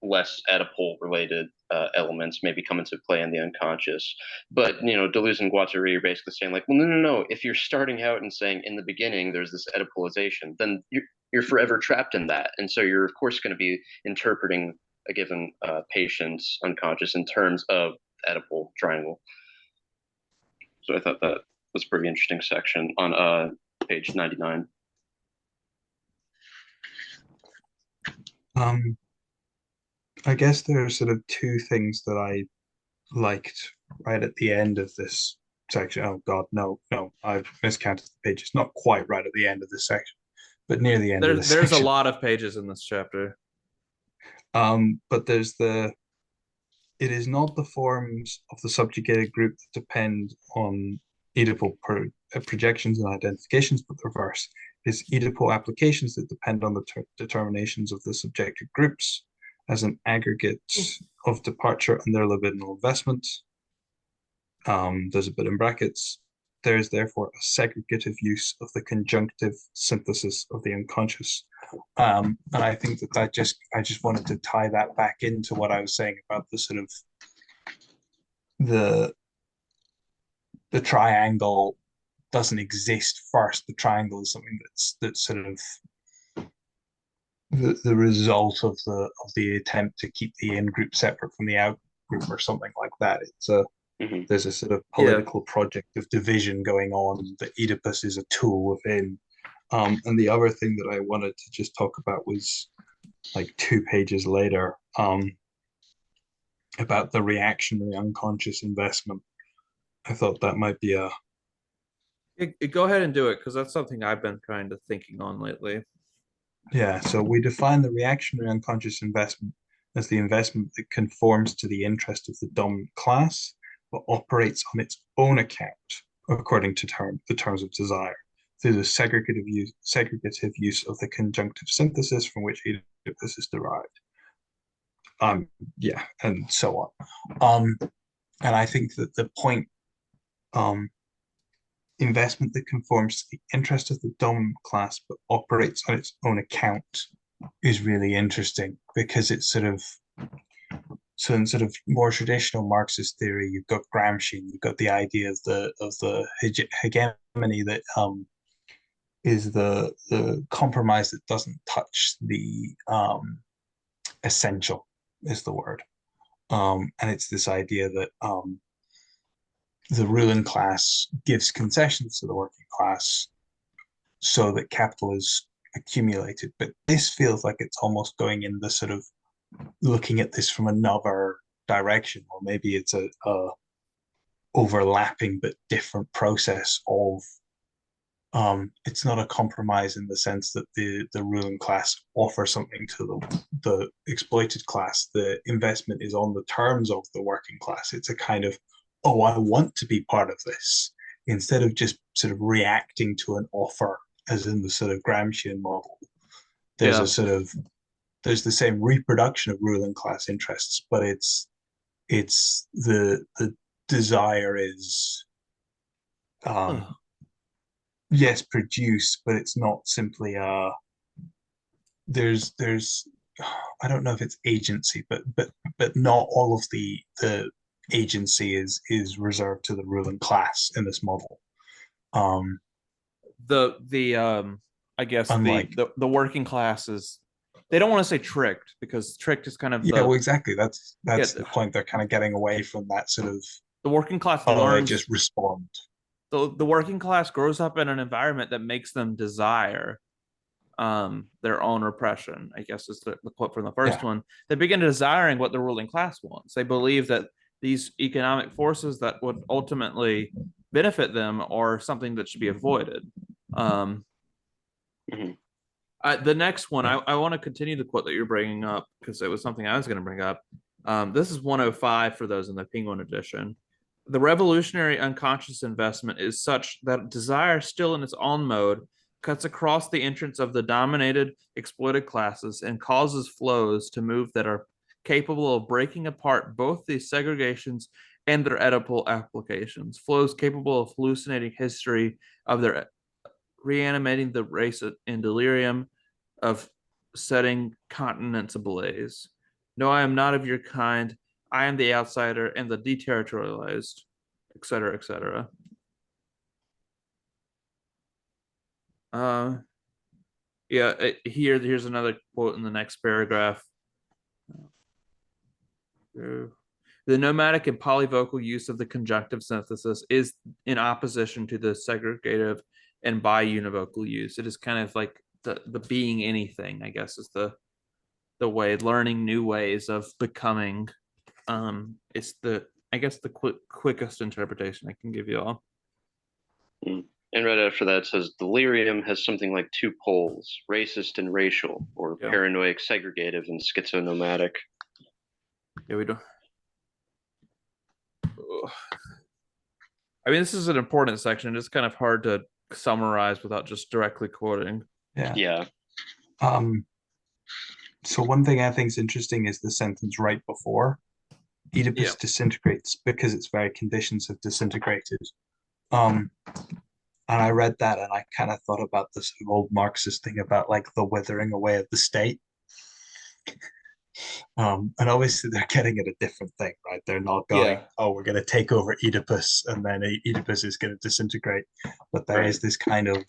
less Oedipal related elements maybe come into play in the unconscious. But Deleuze and Guattari are basically saying like, well, no. If you're starting out and saying in the beginning there's this Oedipalization, then you're forever trapped in that, and so you're of course going to be interpreting a given patient's unconscious in terms of Oedipal triangle. So I thought that was a pretty interesting section on page 99. I guess there are sort of two things that I liked right at the end of this section. Oh God, no, I've miscounted the pages. Not quite right at the end of this section, but near the end of this There's a section. lot of pages in this chapter. But there's it is not the forms of the subjugated group that depend on Oedipal projections and identifications, but the reverse. It's Oedipal applications that depend on the determinations of the subjective groups as an aggregate of departure and their libidinal investment. There's a bit in brackets. There is therefore a segregative use of the conjunctive synthesis of the unconscious. And I think that I just wanted to tie that back into what I was saying about the sort of the triangle doesn't exist first. The triangle is something that's sort of the result of the attempt to keep the in group separate from the out group or something like that. It's there's a sort of political project of division going on that Oedipus is a tool within. And the other thing that I wanted to just talk about was like 2 pages later, about the reactionary unconscious investment. I thought that might be Go ahead and do it, because that's something I've been kind of thinking on lately. Yeah, so we define the reactionary unconscious investment as the investment that conforms to the interest of the dominant class, but operates on its own account, according to the terms of desire, through the segregative use of the conjunctive synthesis from which Oedipus is derived. Yeah, and so on. And I think that the point, investment that conforms to the interest of the dominant class but operates on its own account, is really interesting, because it's sort of, so in sort of more traditional Marxist theory, you've got Gramsci, you've got the idea of the hegemony that is the compromise that doesn't touch the essential, is the word. And it's this idea that the ruling class gives concessions to the working class so that capital is accumulated. But this feels like it's almost going in the sort of looking at this from another direction, or maybe it's a overlapping but different process of it's not a compromise in the sense that the ruling class offers something to the exploited class. The investment is on the terms of the working class. It's a kind of, oh, I want to be part of this, instead of just sort of reacting to an offer, as in the sort of Gramscian model. There's a sort of, there's the same reproduction of ruling class interests, but it's the desire is yes, produced, but it's not simply there's I don't know if it's agency, but not all of the agency is reserved to the ruling class in this model. I guess unlike, the working classes, they don't want to say tricked, because tricked is kind of well, exactly, that's the point. They're kind of getting away from that sort of, the working class learns, they just respond. The working class grows up in an environment that makes them desire their own repression, I guess is the quote from the first one. They begin desiring what the ruling class wants. They believe that these economic forces that would ultimately benefit them are something that should be avoided. The next one, I want to continue the quote that you're bringing up, because it was something I was going to bring up. This is 105 for those in the Penguin edition. The revolutionary unconscious investment is such that desire, still in its own mode, cuts across the entrance of the dominated, exploited classes and causes flows to move that are capable of breaking apart both these segregations and their Oedipal applications, flows capable of hallucinating history of their reanimating the race in delirium, of setting continents ablaze. No, I am not of your kind. I am the outsider and the deterritorialized, etc., etc. Yeah, here's another quote in the next paragraph. The nomadic and polyvocal use of the conjunctive synthesis is in opposition to the segregative and biunivocal use. It is kind of like the being anything, I guess, is the way, learning new ways of becoming. It's I guess the quickest interpretation I can give you all. And right after that, it says delirium has something like two poles, racist and racial, or Yeah. paranoid segregative and schizonomadic. Yeah, we don't. I mean, this is an important section. It's kind of hard to summarize without just directly quoting. Yeah. So one thing I think is interesting is the sentence right before Oedipus disintegrates because its very conditions have disintegrated. And I read that and I kind of thought about this old Marxist thing about like the withering away of the state. And obviously they're getting at a different thing, right? They're not going, oh, we're going to take over Oedipus and then Oedipus is going to disintegrate. But there is this kind of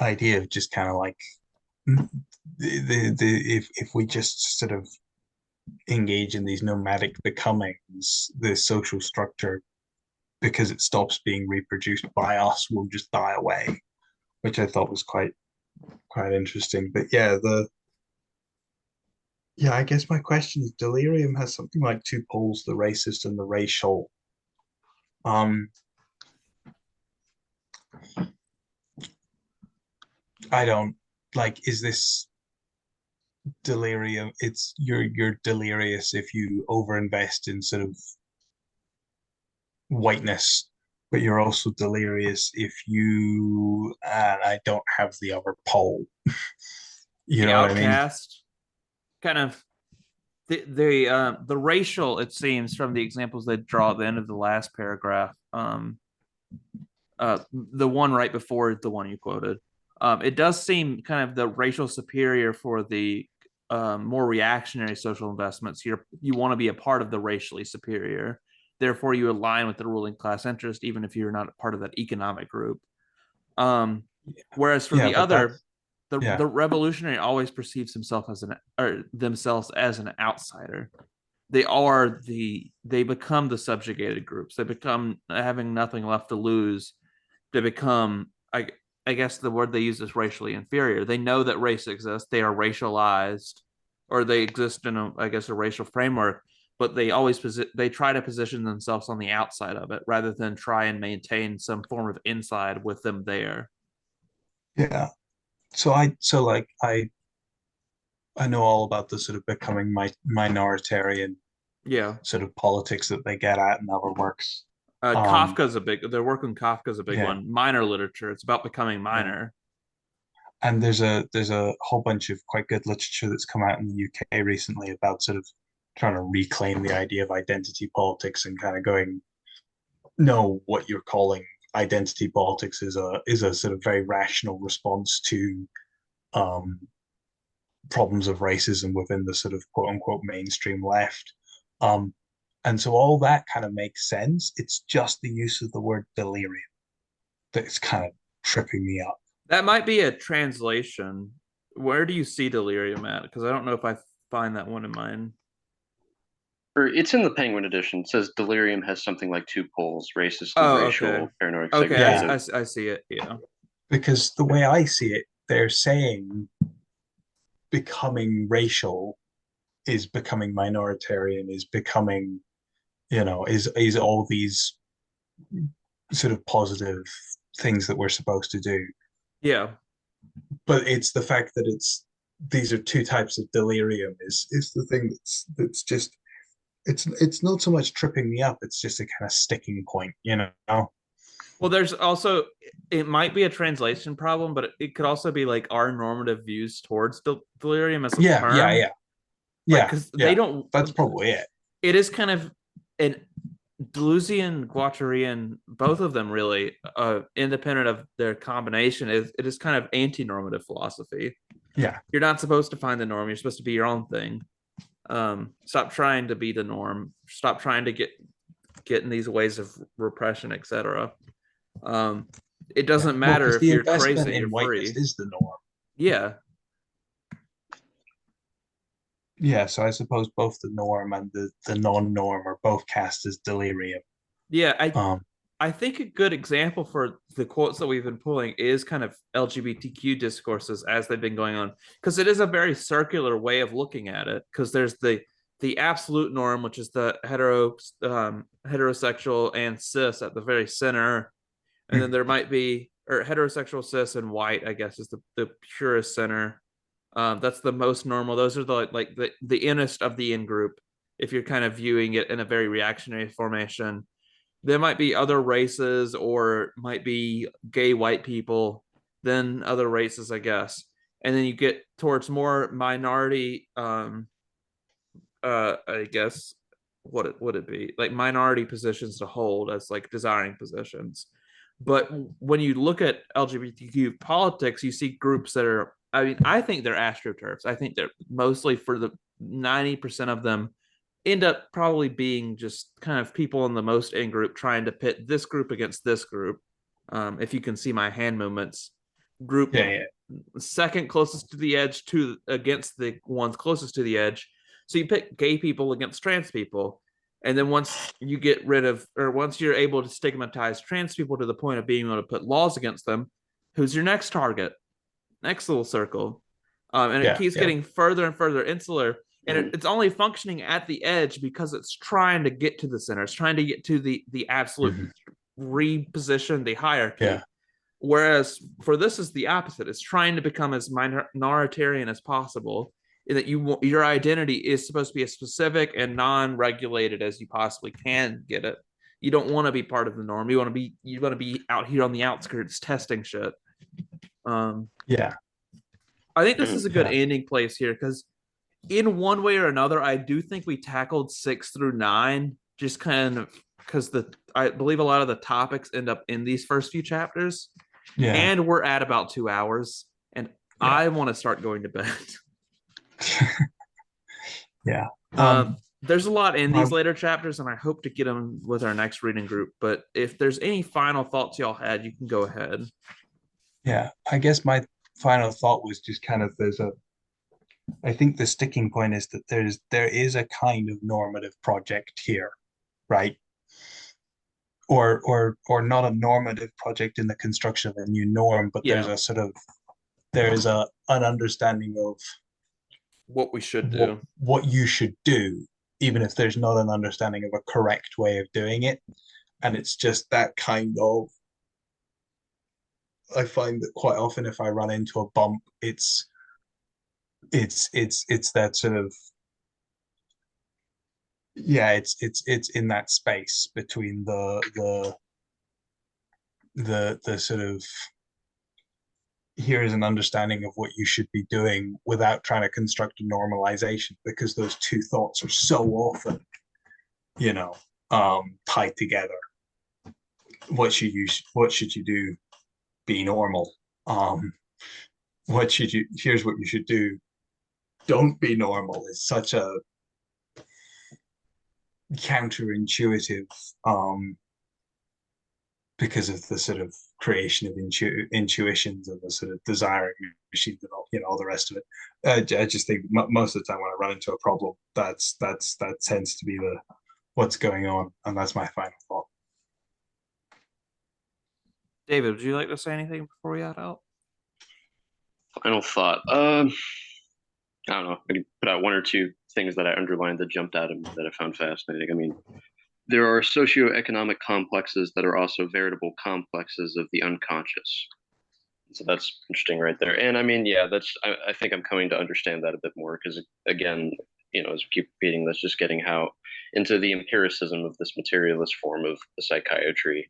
idea of just kind of like if we just sort of engage in these nomadic becomings, the social structure, because it stops being reproduced by us, will just die away, which I thought was quite interesting. But I guess my question is, delirium has something like two poles, the racist and the racial. I don't like, is this delirium? It's you're delirious if you overinvest in sort of whiteness, but you're also delirious if you I don't have the other pole. You know what I mean? Outcast, kind of the racial, it seems from the examples they draw at the end of the last paragraph, the one right before the one you quoted, it does seem kind of the racial superior for the more reactionary social investments. You want to be a part of the racially superior, therefore you align with the ruling class interest even if you're not a part of that economic group. Whereas for the other, the revolutionary always perceives himself as themselves as an outsider. They become the subjugated groups. They become, having nothing left to lose, they become, I guess the word they use is racially inferior. They know that race exists. They are racialized, or they exist in a racial framework, but they try to position themselves on the outside of it rather than try and maintain some form of inside with them there. Yeah. So I know all about the sort of becoming minoritarian sort of politics that they get at in other works. Kafka's their work on Kafka's a big one. Minor literature. It's about becoming minor. And there's a whole bunch of quite good literature that's come out in the UK recently about sort of trying to reclaim the idea of identity politics and kind of going, no, what you're calling identity politics is a sort of very rational response to problems of racism within the sort of quote unquote mainstream left. And so all that kind of makes sense. It's just the use of the word delirium that's kind of tripping me up. That might be a translation. Where do you see delirium at? Because I don't know if I find that one in mine. It's in the Penguin edition. It says delirium has something like two poles, racist and racial, paranoid. Okay, I see it. Yeah. Because the way I see it, they're saying becoming racial is becoming minoritarian, is becoming, is all these sort of positive things that we're supposed to do. Yeah. But it's the fact that these are two types of delirium is the thing that's just, it's not so much tripping me up, it's just a kind of sticking point, Well, there's also, it might be a translation problem, but it could also be like our normative views towards delirium as a Yeah, yeah, term. yeah, Like, yeah, because they yeah. don't, That's probably it. it is kind of an Deleuzian, Guattarian, both of them really, independent of their combination, it is kind of anti-normative philosophy. Yeah, You're not supposed to find the norm. You're supposed to be your own thing. Stop trying to be the norm. Stop trying to get in these ways of repression, etc. Um, it yeah. doesn't Well, matter because if the you're investment crazy, in you're whiteness free. is the norm. Yeah, Yeah, so I suppose both the norm and the non-norm are both cast as delirium. yeah. Um, I think a good example for the quotes that we've been pulling is kind of LGBTQ discourses as they've been going on, because it is a very circular way of looking at it. Because there's the absolute norm, which is the heterosexual and cis at the very center, and then mhm. there might be, or heterosexual, cis, and white, I guess, is the purest center. That's the most normal. Those are the innest of the in group. If you're kind of viewing it in a very reactionary formation, there might be other races or might be gay white people, then other races, I guess. And then you get towards more minority, I guess, what it would it be like minority positions to hold as like desiring positions. But when you look at LGBTQ politics, you see groups that are, I mean, I think they're astroturfs. I think they're mostly, for the 90% of them, end up probably being just kind of people in the most in group trying to pit this group against this group. If you can see my hand movements, group Yeah, yeah, second closest to the edge to against the ones closest to the edge. So you pick gay people against trans people. And then once you get rid of, or once you're able to stigmatize trans people to the point of being able to put laws against them, who's your next target? Next little circle. And it yeah, keeps yeah. getting further and further insular. And Mhm. it's only functioning at the edge because it's trying to get to the center. It's trying to get to the absolute Mhm. reposition, the hierarchy. Yeah, Whereas for this is the opposite. It's trying to become as minoritarian as possible, in that your identity is supposed to be as specific and non-regulated as you possibly can get it. You don't want to be part of the norm. You want to be out here on the outskirts testing shit. Um, yeah, I think this Mhm. is a good yeah, ending place here, because in one way or another, I do think we tackled 6 through 9 just kind of because I believe a lot of the topics end up in these first few chapters, yeah, and we're at about 2 hours, and yeah, I want to start going to bed. yeah. um, there's a lot in My these later chapters, and I hope to get them with our next reading group. But if there's any final thoughts y'all had, you can go ahead. yeah, I guess my final thought was just kind of I think the sticking point is that there is a kind of normative project here, right? Or not a normative project in the construction of a new norm, but Yeah, there is an understanding of what we should do. what you should do, even if there's not an understanding of a correct way of doing it. And it's just that kind of, I find that quite often if I run into a bump, it's that sort of, yeah, it's in that space between the sort of, here is an understanding of what you should be doing without trying to construct a normalization, because those two thoughts are so often, you know, tied together. What should you do? Be normal. Um, here's what you should do. Don't be normal. It's such a counterintuitive, because of the sort of creation of intuitions and the sort of desiring machines and all the rest of it. I just think most of the time when I run into a problem, that tends to be the what's going on, and that's my final thought. David, would you like to say anything before we head out? Final thought. I don't know. I could put out one or two things that I underlined that jumped out at me that I found fascinating. I mean, there are socioeconomic complexes that are also veritable complexes of the unconscious. So that's interesting right there. And I mean, yeah, I think I'm coming to understand that a bit more because, again, as we keep repeating, that's just getting how into the empiricism of this materialist form of the psychiatry.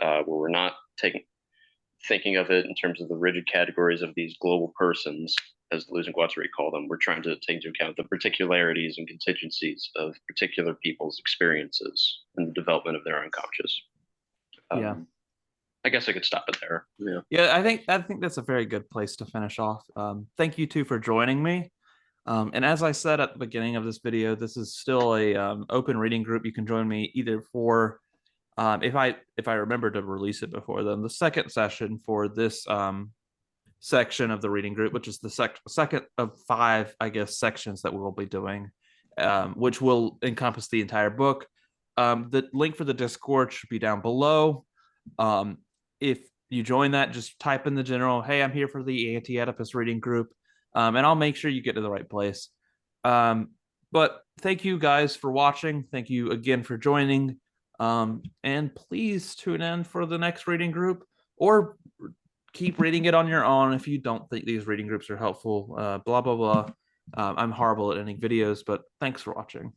where we're not thinking of it in terms of the rigid categories of these global persons, as Deleuze and Guattari call them. We're trying to take into account the particularities and contingencies of particular people's experiences and the development of their unconscious. Yeah. I guess I could stop it there. Yeah. Yeah, I think that's a very good place to finish off. Thank you two for joining me. And as I said at the beginning of this video, this is still a open reading group. You can join me either for if I remember to release it before then, the second session for this section of the reading group, which is the second of 5, I guess, sections that we will be doing, which will encompass the entire book. The link for the Discord should be down below. If you join that, just type in the general, hey, I'm here for the Anti-Oedipus reading group, and I'll make sure you get to the right place. But thank you guys for watching. Thank you again for joining. And please tune in for the next reading group, or keep reading it on your own if you don't think these reading groups are helpful. Blah, blah, blah. I'm horrible at ending videos, but thanks for watching.